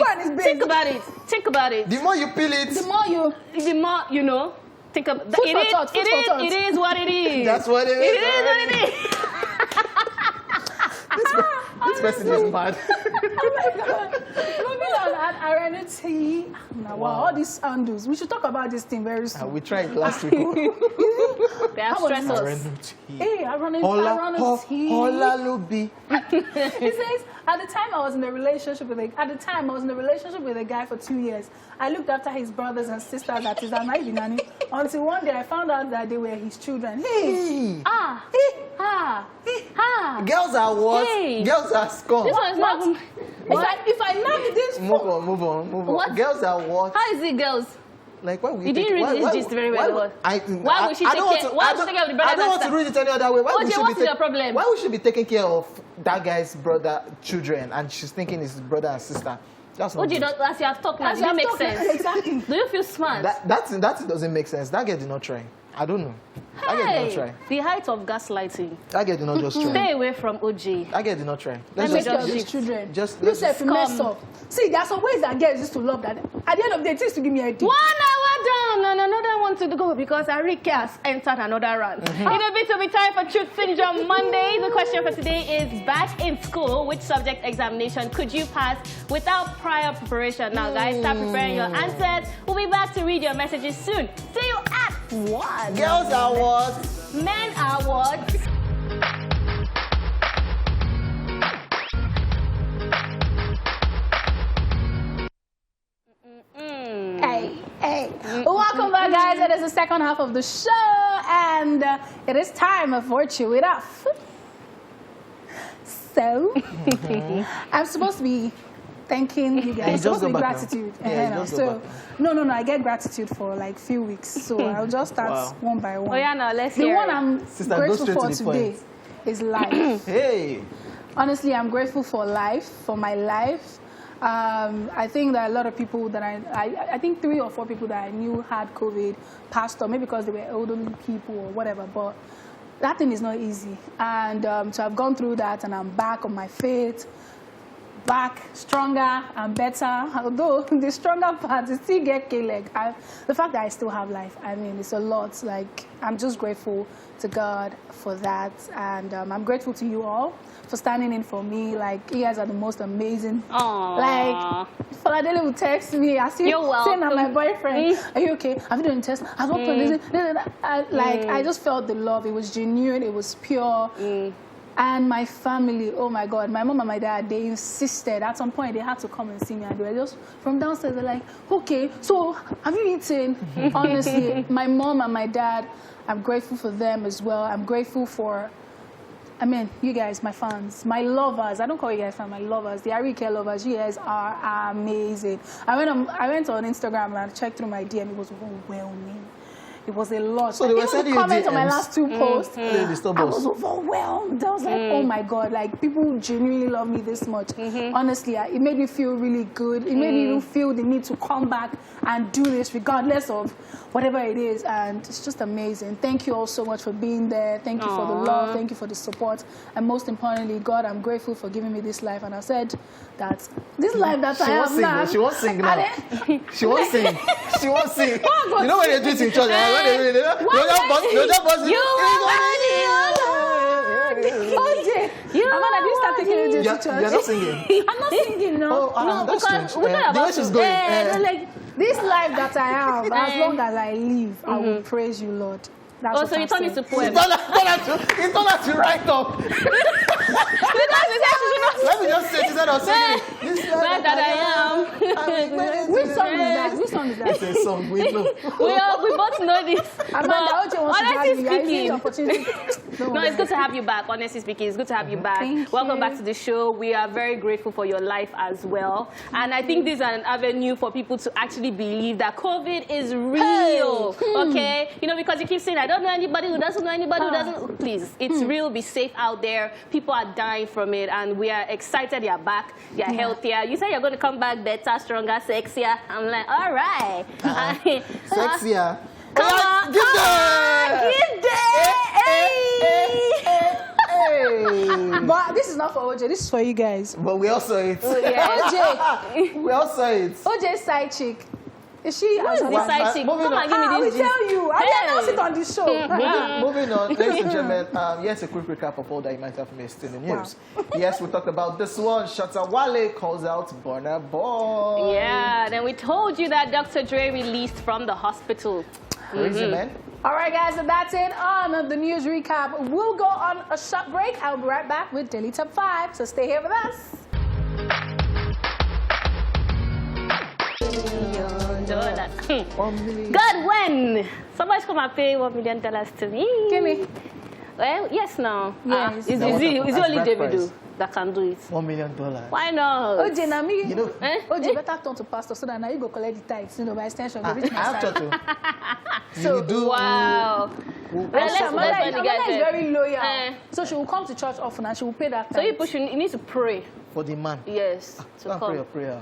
it. Think about it. The more you peel it, the more you know. Think of it is what it is. That's what it is. It is what it is. This person is mad. Oh my God. Moving on at RNT. Wow, all these handles. We should talk about this thing very soon. We tried last week. They have stressed us. Hey, RNT. Hola, Lubi. He says, at the time I was in a relationship with a guy for 2 years. I looked after his brothers and sisters at his nanny until one day I found out that they were his children. Girls are what? Hey. Girls are scum. This one is not. If I navigate this Move on. What? Girls are what? How is it, girls? Like, why would you You didn't read this gist very well. Why would she take care of the brother? I don't want to read it any other way. What's your problem? Why would she be taking care of that guy's brother, children, and she's thinking it's his brother and sister? That's not good. As you have talked now, does it make sense? Exactly. Do you feel smart? That doesn't make sense. That girl did not try. I don't know. That girl did not try. The height of gaslighting. That girl did not just try. Stay away from OJ. That girl did not try. Let's take care of these children. You said mess up. See, there's some ways that girls used to love that. At the end of the day, it used to give me a deal. 1 hour down and another one to go because Arike has entered another round. In a bit will be time for Truth Syndrome Monday. The question for today is, back in school, which subject examination could you pass without prior preparation? Now, guys, start preparing your answers. We'll be back to read your messages soon. See you at 1. Girls are what? Men are what? Hey. Welcome back, guys. It is the second half of the show, and it is time for Chew It Off. So, I'm supposed to be thanking you guys. It's supposed to be gratitude. No, I get gratitude for like few weeks, so I'll just start one by one. Oh yeah, no, let's the hear one it. I'm grateful for today is life. Hey. Honestly, I'm grateful for life, for my life. I think that a lot of people that I think 3 or 4 people that I knew had COVID passed on, maybe because they were elderly people or whatever, but that thing is not easy. And so I've gone through that, and I'm back on my feet, back stronger and better. Although the stronger part is still get K-leg. The fact that I still have life, I mean, it's a lot. Like, I'm just grateful to God for that, and I'm grateful to you all for standing in for me. Like, you guys are the most amazing. Aww. Like, Faladele will text me as if saying I'm my boyfriend. Are you okay? Have you done a test? I've not put this. I just felt the love. It was genuine. It was pure. And my family, oh my God, my mom and my dad, they insisted. At some point, they had to come and see me, and they were just from downstairs. They're like, okay, so have you eaten? Honestly, my mom and my dad, I'm grateful for them as well. I'm grateful for, I mean, you guys, my fans, my lovers. I don't call you guys fans, my lovers. The Arike lovers, you guys are amazing. I went on Instagram and I checked through my DM. It was overwhelming. It was a lot. So they were sending you comments DMs. on my last 2 posts. I was overwhelmed. I was like, oh my God, like, people genuinely love me this much. Honestly, it made me feel really good. It made me even feel the need to come back and do this regardless of whatever it is. And it's just amazing. Thank you all so much for being there. Thank you for the love. Thank you for the support. And most importantly, God, I'm grateful for giving me this life. And I said that this life that I have now. She won't sing now. She won't sing. She won't sing. You know when they do it in church, they'll just buzz you You're not singing. I'm not singing, no. That's because strange. The way she's going. Like, this life that I have, as long as I live, I will praise you, Lord. That's so you turned it to poem. It's not to write up. Let me just say, instead of singing, this life that I am. Which song is that? Which song is that? It's a song. We know. We both know this. Honestly speaking, no, it's good to have you back. Honestly speaking, it's good to have you back. Welcome back to the show. We are very grateful for your life as well. And I think this is an avenue for people to actually believe that COVID is real. Okay? You know, because you keep saying, I don't know anybody who doesn't know anybody who doesn't. Please, it's real. Be safe out there. People are dying from it, and we are excited you're back. You're healthier. You say you're going to come back better, stronger, sexier. I'm like, all right. Sexier. Come on, give them. But this is not for OJ. This is for you guys. But we also it. OJ. We also it. OJ's side chick. Is she? Who is the side chick? Come and give me this. I will tell you. I announce it on the show. Moving on, ladies and gentlemen, here's a quick recap of all that you might have missed in the news. Yes, we talked about this one. Shatta Wale calls out Burna Boy. Yeah, then we told you that Dr. Dre released from the hospital. Crazy, man. All right, guys, so that's it on the news recap. We'll go on a short break. I'll be right back with Daily Top 5, so stay here with us. God, when? Somebody's come and pay $1 million to me. Give me. Well, yes, now. Yes. It's That's only bride Davido price. that can do it. $1 million. Why not? OJ, now me, You know, OJ better turn to pastor so that now you go collect the tithes, you know, by extension. Go reach I my have side. to. So, You do. Wow. And let's Amanda find the guy is there. very loyal. Eh. So she will come to church often and she will pay that So tithe. you need to pray. For the man. Yes. Go To and pray your come. prayer.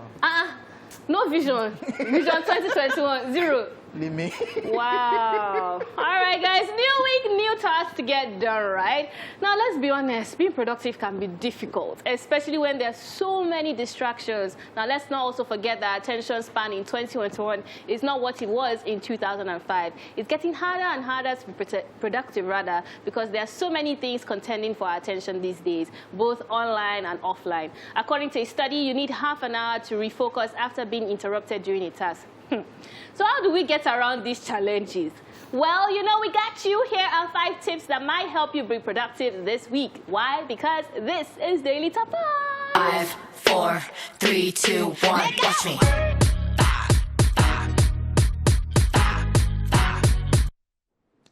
No vision. Vision 2021, 0. Leave me. Wow. All right, guys. New week, new tasks to get done, right? Now, let's be honest. Being productive can be difficult, especially when there's so many distractions. Now, let's not also forget that attention span in 2021 is not what it was in 2005. It's getting harder and harder to be productive, rather, because there are so many things contending for our attention these days, both online and offline. According to a study, you need half an hour to refocus after being interrupted during a task. So how do we get around these challenges? Well, you know, we got you. Here are 5 tips that might help you be productive this week. Why? Because this is Daily Top 5. 5, 4, 3, 2, 1. Watch me.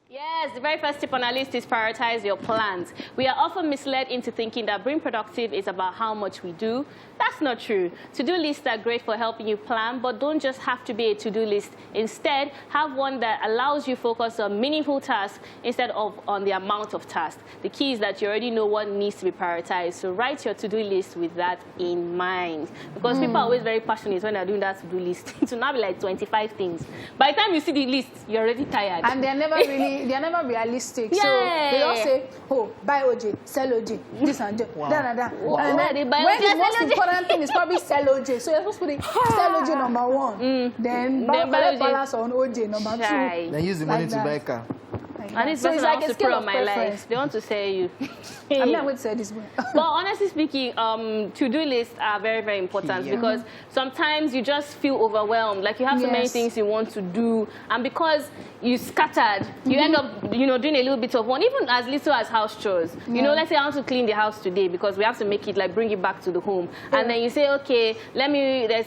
Yes, the very first tip on our list is prioritize your plans. We are often misled into thinking that being productive is about how much we do. That's not true. To-do lists are great for helping you plan, but don't just have to be a to-do list. Instead, have one that allows you focus on meaningful tasks instead of on the amount of tasks. The key is that you already know what needs to be prioritized, so write your to-do list with that in mind. Because people are always very passionate when they're doing that to-do list. It will now be like 25 things. By the time you see the list, you're already tired. And they're never realistic. So they all say, oh, buy OJ, sell OJ, this and that. Wow. And then They buy when OJ, the sell most OJ. important thing is probably sell OJ. So you're supposed to put sell OJ number 1. Then buy buy OJ. balance on OJ number 2. Shy. Then use the money Like to that. buy a car. And this So person it's like wants a to scale pray of on my preference. life. They want to say you. I'm not going to say this one. But honestly speaking, to-do lists are very, very important because sometimes you just feel overwhelmed. Like you have so many Yes. things you want to do. And because you scattered, you end up, doing a little bit of one, even as little as house chores. You know, let's say I want to clean the house today because we have to make it, like, bring it back to the home. And then you say, okay, there's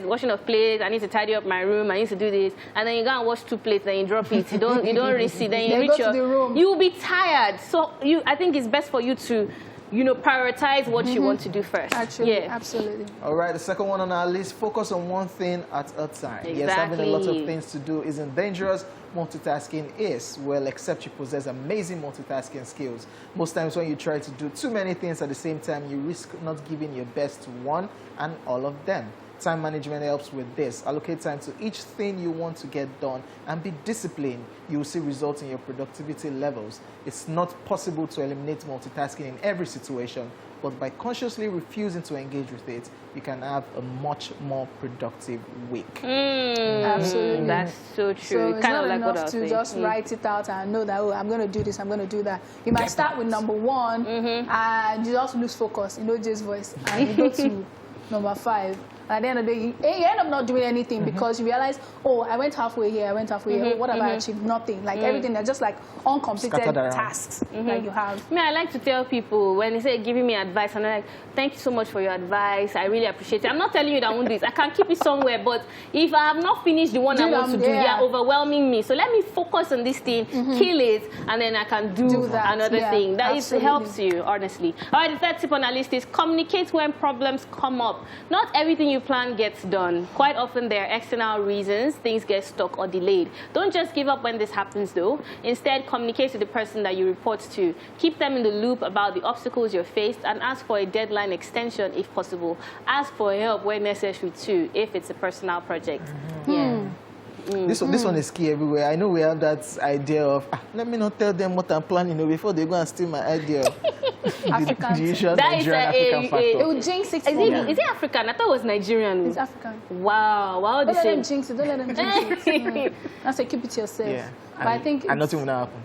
washing of plates. I need to tidy up my room. I need to do this. And then you go and wash 2 plates, then you drop it. You don't receive. Then you Then reach go to the room. You'll be tired. So I think it's best for you to, prioritize what you want to do first. Actually, absolutely. All right, the second one on our list, focus on one thing at a time. Yes, having a lot of Exactly. things to do isn't dangerous. Multitasking is. Well, except you possess amazing multitasking skills. Most times when you try to do too many things at the same time, you risk not giving your best to one and all of them. Time management helps with this. Allocate time to each thing you want to get done and be disciplined. You will see results in your productivity levels. It's not possible to eliminate multitasking in every situation, but by consciously refusing to engage with it, you can have a much more productive week. Absolutely. That's so true. So it's kind not of like what I enough was to saying. just write it out and know that, oh, I'm going to do this, I'm going to do that. You might start with number 1 and you just lose focus in OJ's voice and you go to number 5. At the end of the day, you end up not doing anything because you realize, oh, I went halfway here, I went halfway here. Oh, what have I achieved? Nothing. Like everything, they're just like uncompleted Scattered around. tasks that you have. I like to tell people when they say giving me advice, and they're like, thank you so much for your advice. I really appreciate it. I'm not telling you that I won't do this. I can keep it somewhere, but if I have not finished the one I want to do, you're overwhelming me. So let me focus on this thing, kill it, and then I can do that. another Yeah, thing. That absolutely. helps you, honestly. All right, the third tip on our list is communicate when problems come up. Not everything you plan gets done. Quite often there are external reasons things get stuck or delayed. Don't just give up when this happens though. Instead, communicate with the person that you report to. Keep them in the loop about the obstacles you're faced and ask for a deadline extension if possible. Ask for help where necessary too, if it's a personal project. Yeah. This one is key everywhere. I know we have that idea of, let me not tell them what I'm planning before they go and steal my idea. African. The usual That is Nigerian African It factor. will jinx it Is for you. it African? I thought it was Nigerian. It's African. Wow. Wow. Don't The let them same. jinx it. Don't let them jinx it. I say keep it to yourself. Yeah. But I think and it's, nothing will now happen.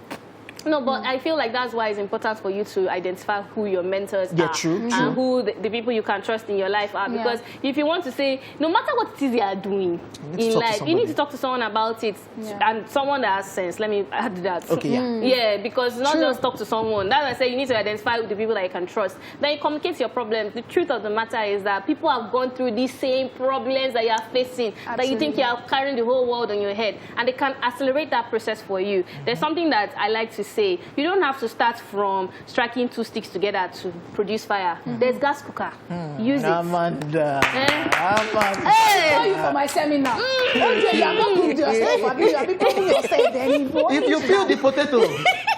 No, but I feel like that's why it's important for you to identify who your mentors Yeah, are true, true. and who the people you can trust in your life are. Because if you want to say, no matter what it is they are doing in life, you need to talk to someone about it and someone that has sense. Let me add that. Okay, yeah. Yeah, because not just talk to someone. That's why I say you need to identify with the people that you can trust. Then you communicate your problems. The truth of the matter is that people have gone through these same problems that you are facing, that you think you are carrying the whole world on your head, and they can accelerate that process for you. There's something that I like to say, you don't have to start from striking two sticks together to produce fire. There's gas cooker. Use it. Amanda. Amanda. I saw you for my seminar. Okay, you are not good to yourself. You are putting yourself there. If you peel the potato,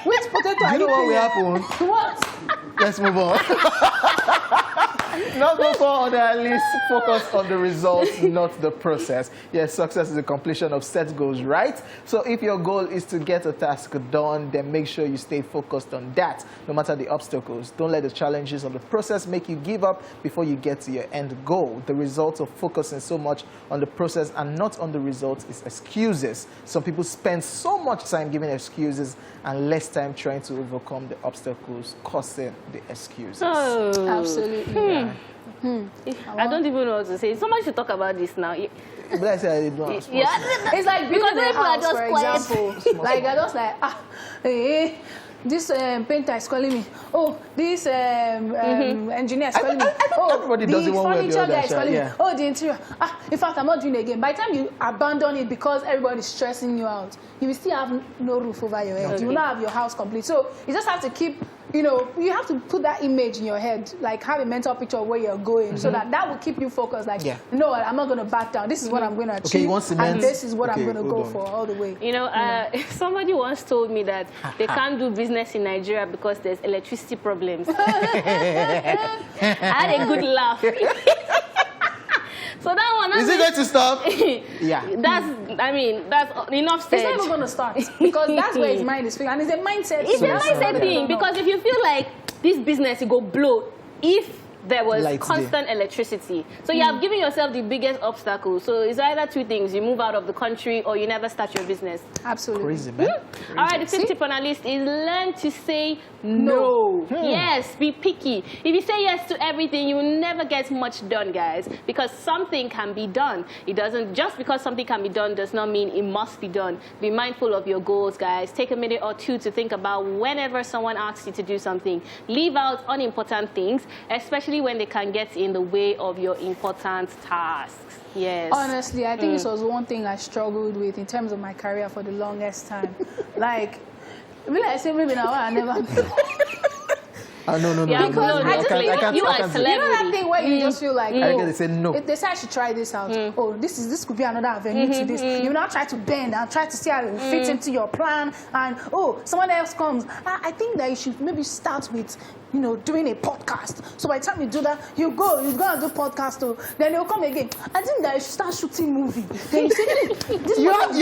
which potato are you know what will happen? What? Let's move on. Number 4 on our list, focus on the results, not the process. Yes, success is the completion of set goals, right? So if your goal is to get a task done, then make sure you stay focused on that, no matter the obstacles. Don't let the challenges of the process make you give up before you get to your end goal. The result of focusing so much on the process and not on the results is excuses. Some people spend so much time giving excuses and less time trying to overcome the obstacles, causing the excuses. Oh. Absolutely. I don't even know what to say. Somebody should talk about this now. But I said I did not. It's like because people are just for quiet. example. Like I just like this painter is calling me. Oh, this engineer is calling me. Oh, everybody does it one way or the furniture other, guy is calling yeah. me. Oh, the interior. In fact, I'm not doing it again. By the time you abandon it because everybody's stressing you out, you will still have no roof over your head. You will not have your house complete. So you just have to keep. You have to put that image in your head, like have a mental picture of where you're going, so that will keep you focused. Like, no, I'm not going to back down. This is what I'm going to achieve, you want cement? and this is what I'm going to go for all the way. Somebody once told me that they can't do business in Nigeria because there's electricity problems. I had a good laugh. So that one... Is it going to stop? Yeah. That's enough said. It's not even going to start because that's where his mind is feeling. And it's a mindset. It's a mindset thing because if you feel like this business, it go blow if there was constant electricity. So you have given yourself the biggest obstacle. So it's either two things. You move out of the country or you never start your business. Absolutely. Crazy, man. All right, the fifth tip on our list is learn to say no. Yes, be picky. If you say yes to everything, you will never get much done, guys, because something can be done. It doesn't, just because something can be done does not mean it must be done. Be mindful of your goals, guys. Take a minute or two to think about whenever someone asks you to do something. Leave out unimportant things, especially when they can get in the way of your important tasks. Yes. Honestly, I think this was one thing I struggled with in terms of my career for the longest time. Like, I say maybe now I never. No. Yeah, because I just you are a celebrity. You know that thing where you just feel like, they say no. They say I should try this out. Oh, this could be another avenue to this. You now try to bend and try to see how it fits into your plan. And someone else comes. I think that you should maybe start with, doing a podcast. So by the time you do that, you're going to do podcast. Then they'll come again. I think that you should start shooting movie. Then you see, You have the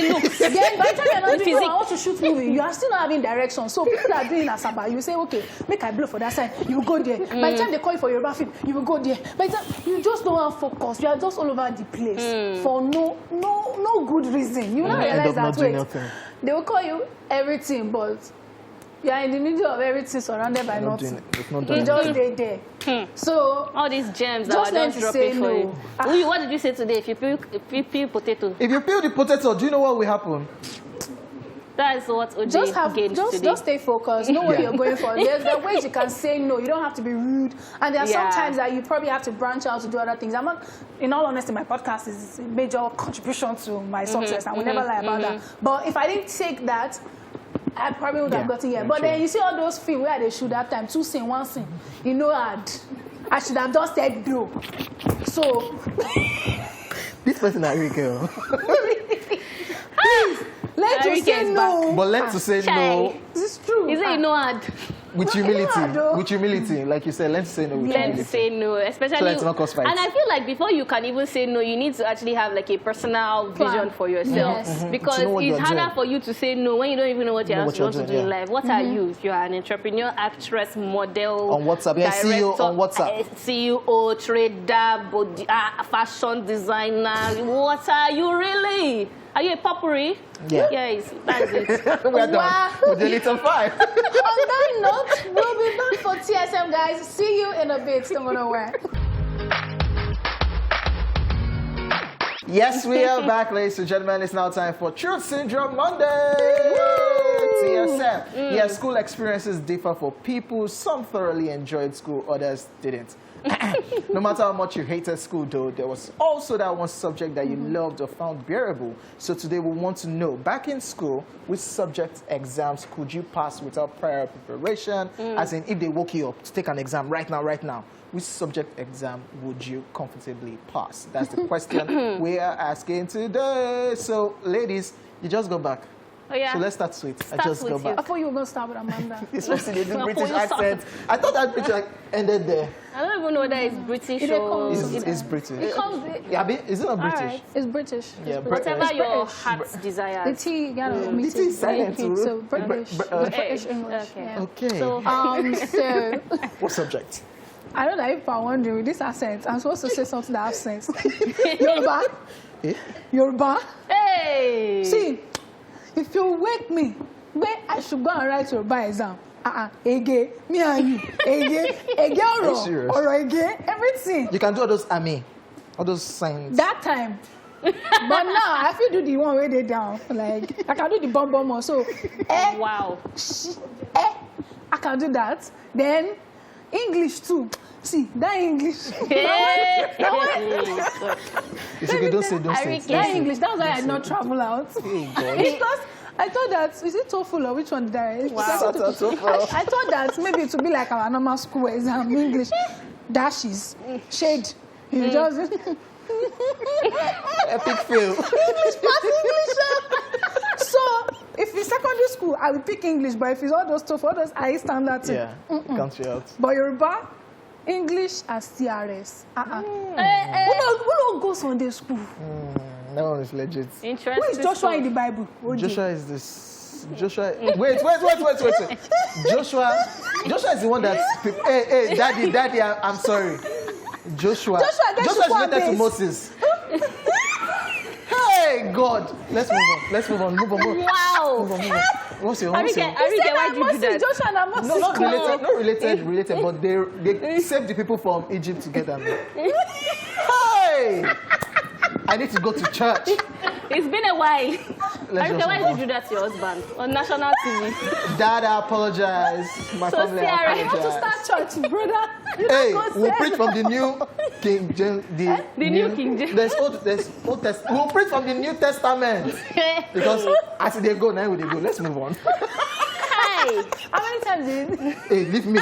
looks. Then by the time you're not doing, I want to shoot movie, you are still not having direction. So people are doing Asaba. You say, okay, make I blow for that side. You will go there. By the time they call you for your film, you will go there. By the time you just don't have focus. You are just all over the place for no good reason. You will not realize that they will call you everything, but you are in the middle of everything surrounded by nothing. You just stay there. So all these gems just that I don't drop it for you. What did you say today? If you peel potato. If you peel the potato, do you know what will happen? That is what OJ gained today. Just stay focused. Know what you're going for. There's ways you can say no. You don't have to be rude. And there are some times that you probably have to branch out to do other things. In all honesty, my podcast is a major contribution to my success. And we never lie about that. But if I didn't take that, I probably would have gotten here. But then you see all those films where they shoot that time, 2 scene, 1 scene. I should have just said no. So this person is a girl. Learn to say no. But learn to say no. This is true. Is it no ad? With humility, like you said, learn to say no with humility. Learn to say no, especially. So let's not cause fights. And I feel like before you can even say no, you need to actually have like a personal vision for yourself. Yes. Because it's harder for you to say no when you don't even know what you're supposed to do in life. What are you? You are an entrepreneur, actress, model, on WhatsApp. Yeah, CEO on WhatsApp. CEO, trader, fashion designer. What are you really? Are you a potpourri? Yeah. Yes, that's it. We're done. We're deleting 5. On that note, we'll be back for TSM, guys. See you in a bit. Don't go nowhere. Yes, we are back, ladies and gentlemen. It's now time for Truth Syndrome Monday. TSM. Yeah, school experiences differ for people. Some thoroughly enjoyed school, others didn't. No matter how much you hated school, though, there was also that one subject that you loved or found bearable. So today we want to know, back in school, which subject exams could you pass without prior preparation? As in, if they woke you up to take an exam right now, which subject exam would you comfortably pass? That's the question we are asking today. So, ladies, you just go back. Oh, yeah. So let's start sweet. I just go back. I thought you were going to start with Amanda. It's supposed to be the British accent. I thought that British ended there. I don't even know whether it's British or... It's British. Yeah, is it not British? Right. it's British. Yeah, Whatever your British. heart The desires. T, you gotta The mix T is silent too. So British. British English. Okay. Yeah. Okay. So, So, What subject? I don't know if I wonder with this accent, I'm supposed to say something that has sense. Yoruba. Yoruba. hey! See, if you wake me, where I should go and write Yoruba exam. Ege, me and you. Ege serious? Oro Ege, everything. You can do all those all those signs. That time. But now, I feel do the one where they down. Like, I can do the bomb more. So, Wow. I can do that. Then, English too. See, that English. It's okay, don't say Enrique. That English, that's why I did not travel out. Hey, God. Because I thought that, is it TOEFL or which one did I? Wow. I thought that maybe it would be like our normal school exam, English. Dashes, shade. You just... Epic fail. English plus English. So, if it's secondary school, I will pick English. But if it's all those stuff, all those high standard thing. Yeah, country out. But Yoruba, English and CRS. Who don't go Sunday school? That one is legit. Interesting. Who is Joshua in the Bible? Joshua is this. Joshua. Wait. Joshua is the one that. Hey, daddy, I'm sorry. Joshua is related to Moses. Hey, God. Let's move on. Wow. Move on. What's your Arike, why did you do that? Joshua and Moses. No, not related, but they saved the people from Egypt together. Hey! I need to go to church. It's been a while. Arike, why move did you do that to your husband on national TV? Dad, I apologize. My So, family, Sarah, I You have to apologize. start church, brother. Hey, we'll preach from the new King James. The new King James. There's Old Testament. We'll preach from the New Testament. Because as they go, now they go. Let's move on. Hey! How many times did it? Hey, leave me.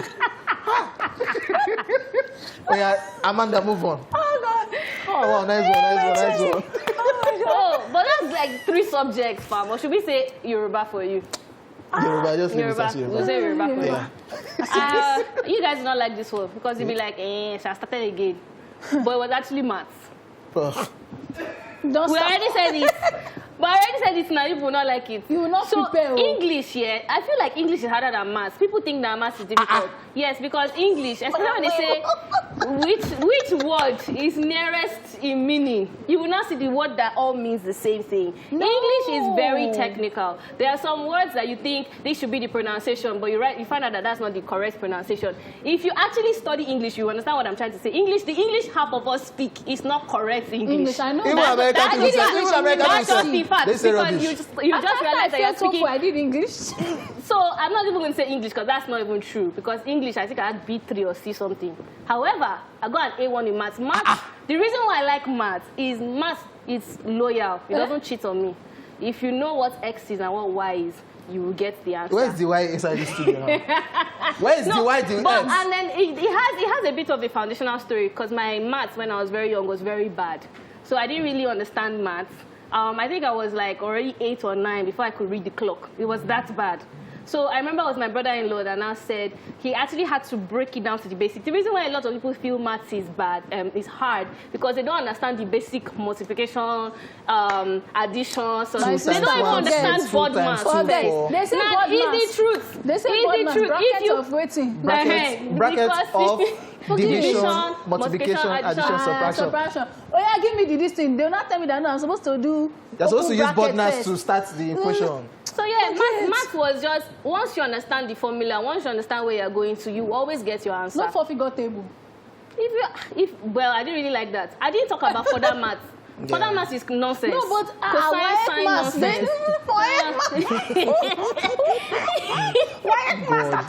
Oh, yeah, Amanda, move on. Oh, God. Oh, wow, nice one. Oh, but that's like 3 subjects, fam. Or should we say Yoruba for you? Yoruba, just leave it as We'll Yoruba. say Yoruba for Yeah. you. You guys do not like this one because you'll be like, I started again. But it was actually maths. Ugh. Don't We stop. already said this. But I already said this now, you will not like it. You will not so prepare. English, yeah, I feel like English is harder than maths. People think that maths is difficult. Yes, because English, especially when they say which word is nearest in meaning, you will not see the word that all means the same thing. No. English is very technical. There are some words that you think this should be the pronunciation, but you find out that that's not the correct pronunciation. If you actually study English, you understand what I'm trying to say. The English half of us speak is not correct English. I know. Even American people say, That's just the fact, they say because rubbish. you just realize that you're speaking. I did English. So I'm not even going to say English because that's not even true. Because English, I think I had B3 or C something. However, I got an A1 in maths. The reason why I like maths is loyal. It doesn't cheat on me. If you know what X is and what Y is, you will get the answer. Where's the Y inside the studio now? Where is the Y, the but, X? and then it has a bit of a foundational story because my maths when I was very young was very bad. So I didn't really understand maths. I think I was like already 8 or 9 before I could read the clock. It was that bad. So I remember it was my brother-in-law that now said he actually had to break it down to the basics. The reason why a lot of people feel maths is is hard because they don't understand the basic multiplication, addition. So they don't even understand board maths. They say board maths. Is the truth. They say board maths. Bracket of waiting. Brackets of division, multiplication, addition, subtraction. Oh yeah, give me this thing. They'll not tell me that no, I'm supposed to do. You're supposed to use board bracket maths to start the equation. So yeah, maths was just, once you understand the formula, once you understand where you're going to, you always get your answer. Not for figure table. Well, I didn't really like that. I didn't talk about further maths. Yeah. Further maths is nonsense. No, but Cosine, sine, nonsense.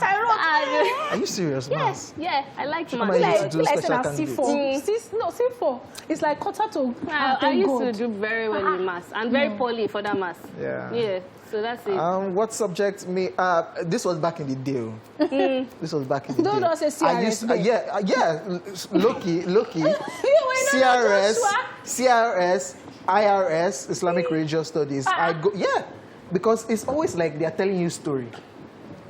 math I wrote. Are you serious, Yes, yeah, I like Come math. on, you used to do Like special C4. No, C4. It's like quarter to. I used to do very well in maths and very poorly for that maths. Yeah. Yeah, so that's it. What subject me? This was back in the day. This was back in the day. Don't say CRS. I used yeah. Loki. CRS, IRS, Islamic Religious Studies. Because it's always like they are telling you story.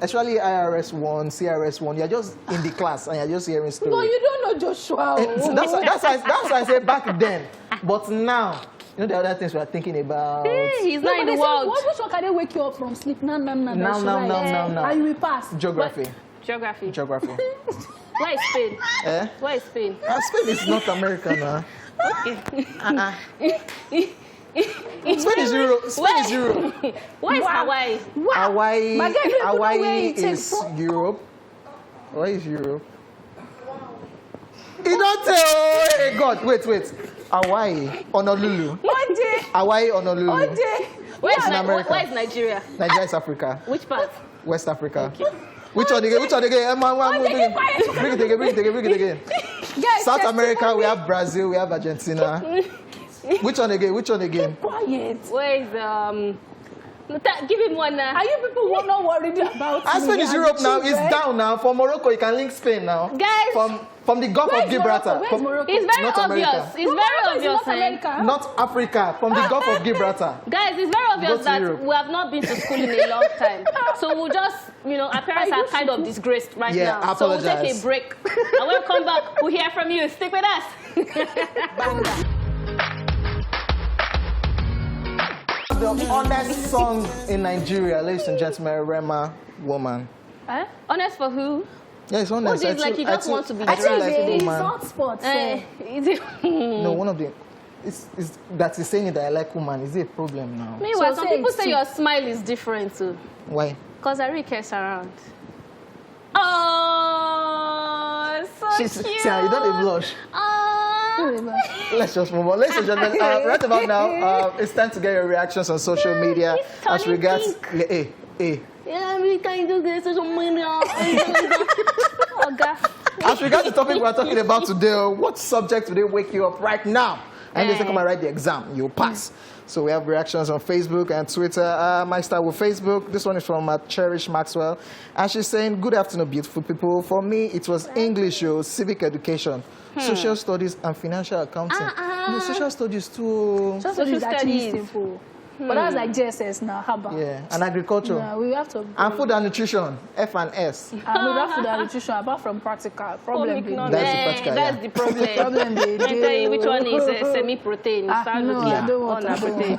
Actually, IRS 1, CRS 1, you're just in the class and you're just hearing stories. No, you don't know Joshua. That's why I say back then. But now, you know the other things we are thinking about. He's not in the world. Which one can they wake you up from sleep? No. Now. And you will pass. Geography. Geography. Where is Spain? Where is Spain? Spain is North America now. Okay. Spain is Europe. Where is Hawaii? Wow. Hawaii is Europe. Where is Europe? You don't tell. Hey, God, wait. Hawaii, Honolulu. Hawaii, Honolulu. Where is America? Where is Nigeria? Nigeria is Africa. Which part? West Africa. Okay. Which one again? Bring it again. Yes, South America, we have Brazil, we have Argentina. Which one again? Quiet. Where is give him one now. Are you people not worried about Spain is Europe now. It's down now. From Morocco, you can link Spain now. Guys. From the Gulf of Gibraltar. Where's Morocco? It's very North obvious. America. It's very obvious. North America. Not Africa. From the Gulf of Gibraltar. Guys, it's very obvious that Europe. we have not been to school in a long time. So we'll just, our parents are kind of disgraced right now. I apologize. So we'll take a break. And when we come back, we'll hear from you. Stick with us. The honest song in Nigeria, ladies and gentlemen, Rema Woman. Honest for who? Yeah, it's honest. What is like he just wants to be dressed like a It's woman. not sports. No, one of the. It's that is saying that I like woman. Is it a problem now? Meanwhile, So some people say your smile is different too. Why? Because I really cares around. Oh, so cute. See, you don't even blush. Let's just move on. Ladies and gentlemen, right about now, it's time to get your reactions on social media as regards. Yeah, I'm really trying to get social media. As regards the topic we're talking about today, what subject will they wake you up right now? And they say, come and write the exam, you'll pass. So we have reactions on Facebook and Twitter. I start with Facebook. This one is from Cherish Maxwell. And she's saying, good afternoon, beautiful people. For me, it was English, civic education, social studies, and financial accounting. No, social studies too. Social studies is actually simple. But that's like JSS now, how about? Yeah, and agriculture. Yeah, we have to. And food and nutrition, F&S. We have food and nutrition, apart from practical. Problem be that's the problem. Problem be I tell you which one is semi-protein. No, I don't want protein.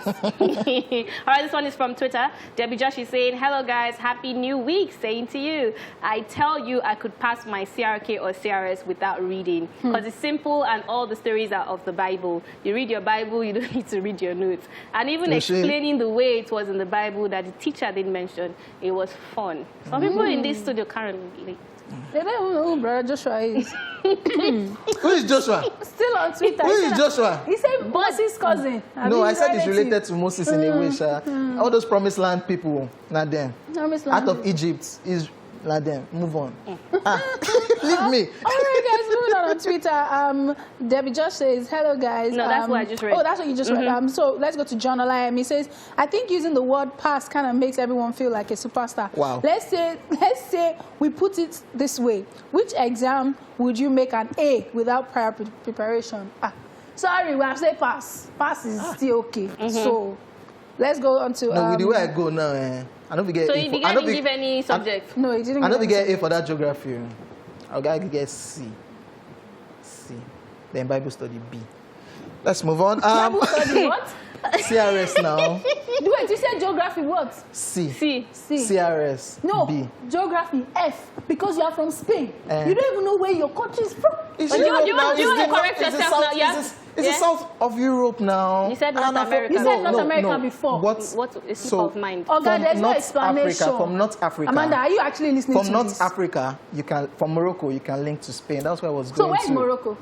All right, this one is from Twitter. Debbie Josh is saying, hello guys, happy new week. Saying to you, I tell you I could pass my CRK or CRS without reading. Because it's simple and all the stories are of the Bible. You read your Bible, you don't need to read your notes. And even explaining the way it was in the Bible that the teacher didn't mention, it was fun. Some people in this studio currently. They don't even know who Brother Joshua is. Who is Joshua? Still on Twitter. Who is Joshua? He said Moses' cousin. No, I said it's related to Moses in a way. All those promised land people, not them. Out of Egypt is not them. Move on. Leave me. All right, guys, moving on Twitter. Debbie Josh says, hello, guys. No, that's what I just read. Oh, that's what you just read. So let's go to John Olayemi. He says, I think using the word pass kind of makes everyone feel like a superstar. Wow. Let's say we put it this way. Which exam would you make an A without prior preparation? Sorry, we have said pass. Pass is still okay. So let's go on to... No, with the way I go now, I don't get so A. So you didn't give any subject? No, he didn't. I don't get A for that geography. I'll get C. Then Bible study B. Let's move on. Bible study what? CRS now. Wait, you said geography what? C. CRS. No, B. Geography F, because you are from Spain. You don't even know where your country is from. It's but Europe you now. want to correct yourself now, yeah? It's the south of Europe now. You said North America. You said North America before. What is so, of mind? Oh God, there's no North explanation. Africa, from North Africa. Amanda, are you actually listening from to North this? Africa, from Morocco, you can link to Spain. That's where I was going to. So where's Morocco?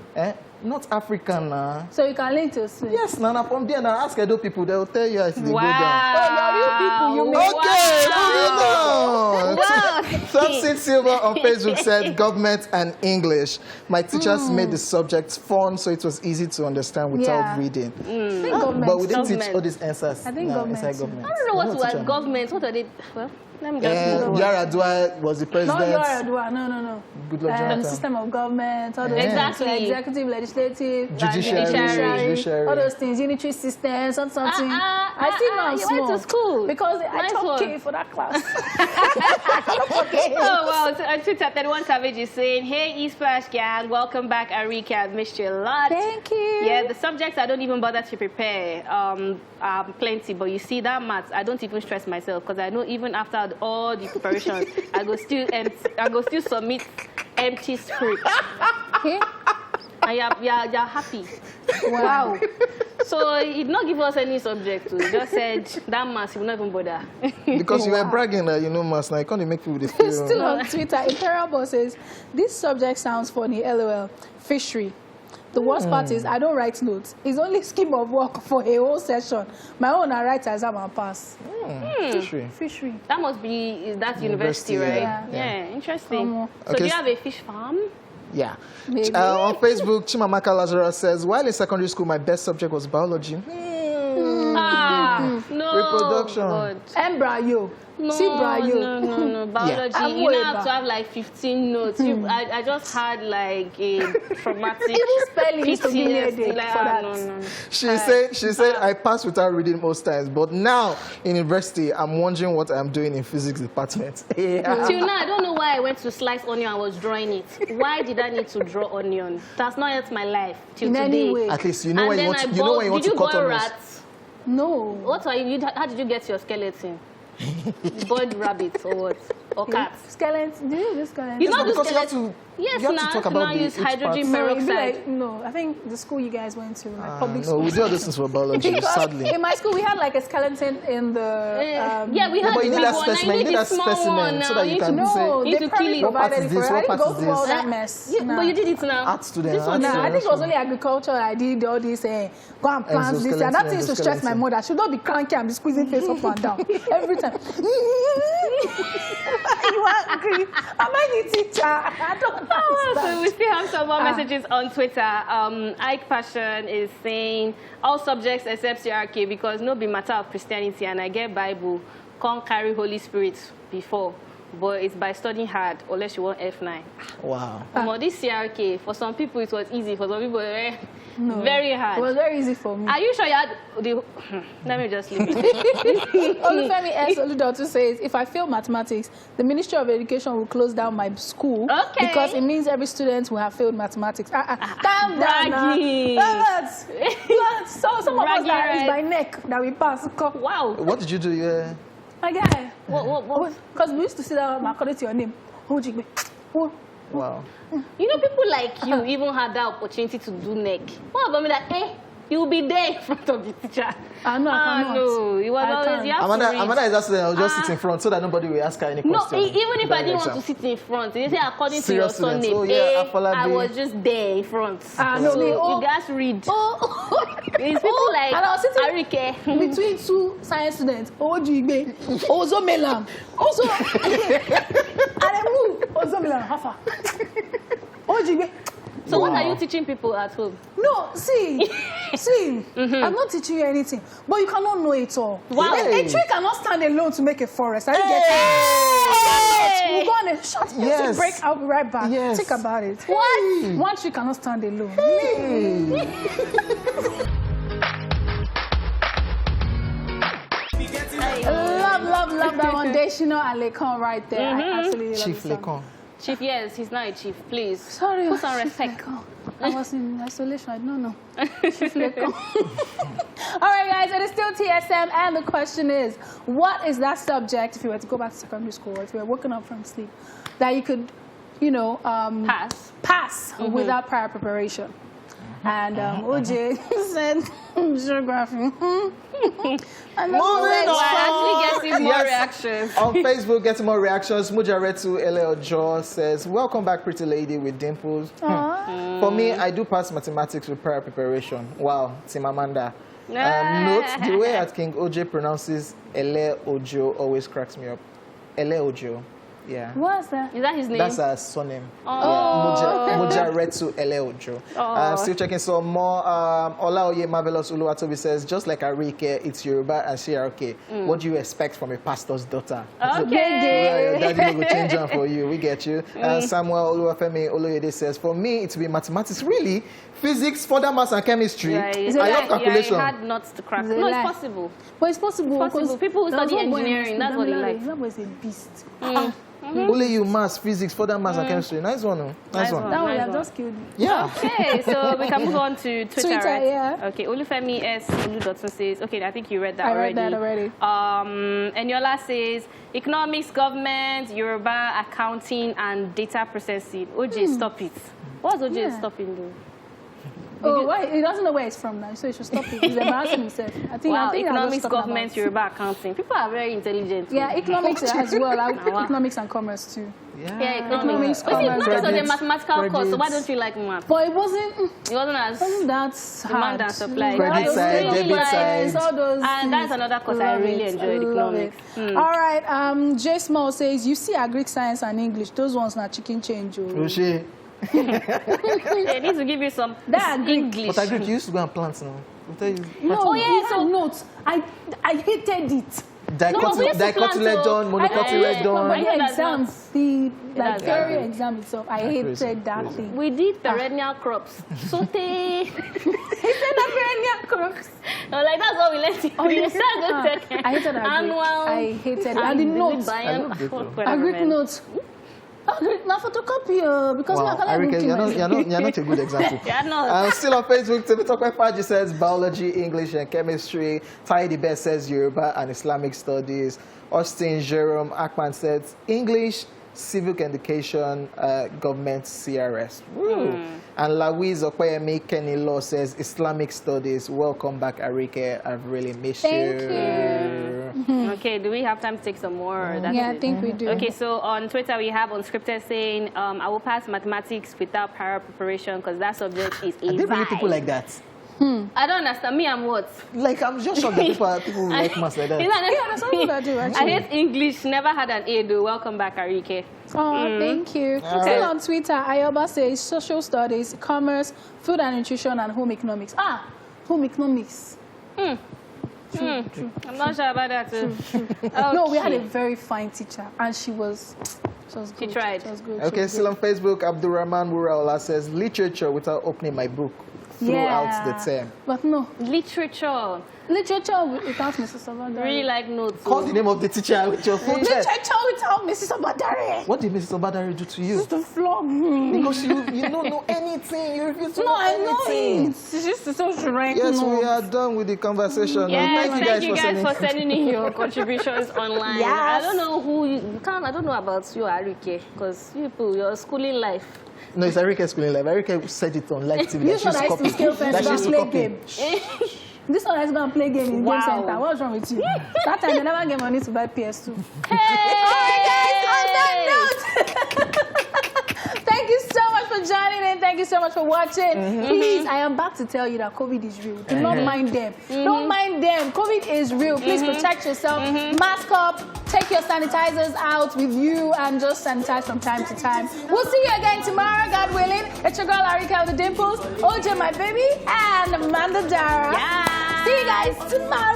Not African, nah. So you can link to swim. Yes, Nana, from there, now ask Edo people, they'll tell you as they go down. Oh, you're real people, you mean? Okay, moving on. Thompson Silver on Facebook said, government and English. My teachers made the subject fun, so it was easy to understand without reading. I think government. But we didn't teach all these answers. I think government. I don't know what was government. What are they? Well, let me just Yaradua was the president. No, Yaradua. No. Good luck, Jonathan. System of government, all those Exactly. things, executive, legislative, judiciary, all those things, unitary systems, something. I still know I'm you small. went to school. Because I Nice took one. K for that class. Oh, wow. So on Twitter, 31 Savage is saying, hey, East Flash gang, welcome back, Arika. I've missed you a lot. Thank you. Yeah, the subjects I don't even bother to prepare plenty, but you see that maths, I don't even stress myself because I know even after all the preparations, I go still submit empty script. Okay. And you're happy. Wow. So he did not give us any subject. He just said that maths, he will not even bother. Because you were bragging that you know maths, now you can't make people feel. Still on Twitter, Imperial Boss says, this subject sounds funny, LOL. Fishery. The worst part is I don't write notes. It's only scheme of work for a whole session. My own I write exam and pass. Fishery. That must be that university, right? Yeah. Interesting. So Okay. do you have a fish farm? Yeah. Maybe. On Facebook, Chimamaka Lazarus says, while in secondary school, my best subject was biology. No. Reproduction. God. Embryo. No, See, Brayo. no. Biology. I'm You way now have to back. have like 15 notes. I just had like a traumatic Even spelling used to give me a PTSD. headache Like, for that. No. She said I passed without reading most times, but now in university, I'm wondering what I'm doing in physics department. Till now, I don't know why I went to slice onion and was drawing it. Why did I need to draw onion? That's not helped my life till In today. any way. At least you know when And you then want I to, you know bought- when you want did to you cut boil onions. rats? No. What are you? How did you get your skeleton? Boiled rabbit or what? Or cat? Skeleton. Do you do skeleton? You not do because you have skeleton. to. Yes, you have now to talk now about use each hydrogen part. No, it'd be peroxide. like, no, I think the school you guys went to, like public No, school. we do all those things for biology, Because sadly. in my school, we had like a skeleton in the. Yeah, we had but the you need big that one. Now specimen, you you need need the that small specimen one so now. that you can No, say. You they need to probably kill it. What part provided is it for this? it. I What didn't part go is through all this? that mess. Yeah, Nah. but you did it now. Art student. This art one Nah, I student, think it was so- only agriculture I did all this go and plant this. And that thing used to stress my mother. I should not be cranky and be squeezing face up and down. Every time. You angry? Am I the teacher? I don't So understand. we still have some more messages on Twitter. Ike Passion is saying all subjects except CRK because no be matter of Christianity and I get Bible can't carry Holy Spirit before. But it's by studying hard unless you want F9. Wow. This CRK, for some people it was easy, for some people very hard. It was very easy for me. Are you sure you had the... Let me just leave it. Olufemi S. Oludotu says, if I fail mathematics, the Ministry of Education will close down my school because it means every student will have failed mathematics. Calm down now. So some of us that is by neck that we pass. Wow. What did you do? Yeah. My guy. What? Because we used to sit down according to your name. Wow. You know, people like you even had that opportunity to do neck. What about me that, you'll be there in front of the teacher? I know, I cannot. No, it was I always, can't. you have to read. Amanda is that student. I'll just sit in front so that nobody will ask her any No, questions. even if I during didn't exam. want to sit in front, they say according Serious to your students. surname, Oh, yeah, Afolabi. I was just there in front. No, So me, you guys read. It's people like and I was sitting Arike. between two science students. Ojigbe, Ozomelam. Also, and I move. Ozomelam, Hafa. Ojigbe. So what are you teaching people at home? No, see, I'm not teaching you anything, but you cannot know it all. Wow. A tree cannot stand alone to make a forest. Are you getting it? We'll go on a short Yes. break. I'll be right back. Yes. Think about it. What? One tree cannot stand alone. Love that one. Deshino and Lekon right there. I absolutely love Chief the song. Lekon. Chief, yes, he's not a chief. Please. Sorry, Put some Chief respect. Lekon. I was in isolation. I don't know. Chief Lekon. All right, guys, it is still TSM, and the question is, what is that subject, if you were to go back to secondary school, or if you were woken up from sleep, that you could, Pass. pass without prior preparation? And OJ said geography. And Moving on. Actually getting more reactions. On Facebook, getting more reactions. Mujaretu Eleojo says, welcome back, pretty lady with dimples. For me, I do pass mathematics with prior preparation. Wow, Team Amanda. Note, the way at King OJ pronounces Eleojo always cracks me up. Eleojo. Yeah. What's that? Is that his name? That's her surname. Oh. Mujaretu Eleojo. Still checking some more. Olaoye Marvelous Uluwatobi says, just like Arike, it's Yoruba and CRK. What do you expect from a pastor's daughter? Okay. Your daddy will change on for you. We get you. Samuel Oluwafemi Oloyede says, for me, it will be mathematics. Really? Physics, further maths, and chemistry. I love calculation. Yeah, hard nuts to crack. No, it's possible. But it's possible. Possible. People who study engineering, that's what they like. That was a beast. Only you maths, physics, further maths, and chemistry. Nice one. Nice one. That one, I just killed me. Yeah. Okay, so we can move on to Twitter, right? Yeah. Okay, Olufemi S. Olu.son says, okay, I think you read that I already. read that already. Eniola says, economics, government, Yoruba, accounting, and data processing. OJ, stop it. What's OJ stopping though? Oh, why? He doesn't know where it's from now, so he should stop it. He's embarrassing himself. I think economics, government, Yoruba, accounting. People are very intelligent. Yeah, economics as well. I would pick economics and commerce too. Yeah, economics. commerce. It's a mathematical course, so why don't you like math? But it wasn't as that demand hard. and supply. Credit side, debit side. All those And that's another course I really enjoyed, economics. All right, J Small says, you see our Greek science and English, those ones are chicken change. They need to give you some English. But I agree, you used to go and plant now. So notes. I hated it. Dicotyledon, monocotyledon. But the exams, the theory exam itself, I hated that thing. We did perennial crops. Saute. Perennial crops. No, like that's what we learned. I hated annual. I hated it. And the notes. Agric notes. Now photocopy because you're not a good example. Still on Facebook, Tebitope Faji says biology, English, and chemistry. Tidy Best says Yoruba and Islamic studies. Austin Jerome Akman says English, civic education, government, CRS. And Louise Okoyemi Kenny Law says Islamic studies. Welcome back, Arike. I've really missed you. Thank you. Okay, do we have time to take some more? Yeah, I think we do. Okay, so on Twitter we have Unscripted saying, I will pass mathematics without prior preparation because that subject is a Are there really people like that? I don't understand. Me, I'm what? Like, I'm just shocked that people like maths like that. I hate English. Never had an A, though. Welcome back, Arike. Oh, thank you. Still on Twitter, Ayoba says social studies, commerce, food and nutrition, and home economics. Home economics. True. I'm not sure about that, too. No, we had a very fine teacher, and she was good. She tried. She was good. Okay, still on Facebook, Abdurrahman Wuraola says literature without opening my book throughout the term. But no. Literature without Mrs. Obadare. Really like notes. Call the name of the teacher with your full chest. Literature without Mrs. Obadare. What did Mrs. Obadare do to you? Just to flog me. Because you don't know anything. You refuse to know I anything. know it. She's just so right. Yes, we are done with the conversation. Yes, thank you guys for sending in your contributions online. Yes. I don't know who you can. I don't know about you, Arike, because your schooling life. No, it's Arike's schooling life. Arike said it on live TV. This one I used to scale fence and play game. This one I going to play game in game center. What's wrong with you? That time they never get money to buy PS2. Hey! Alright guys, on that note, thank you so much for joining in. Thank you so much for watching. Please, I am back to tell you that COVID is real. Do not mind them. Don't mind them. COVID is real. Please protect yourself. Mask up. Take your sanitizers out with you and just sanitize from time to time. We'll see you again tomorrow, God willing. It's your girl Arika with the Dimples, OJ my baby, and Amanda Dara. Yeah. See you guys tomorrow.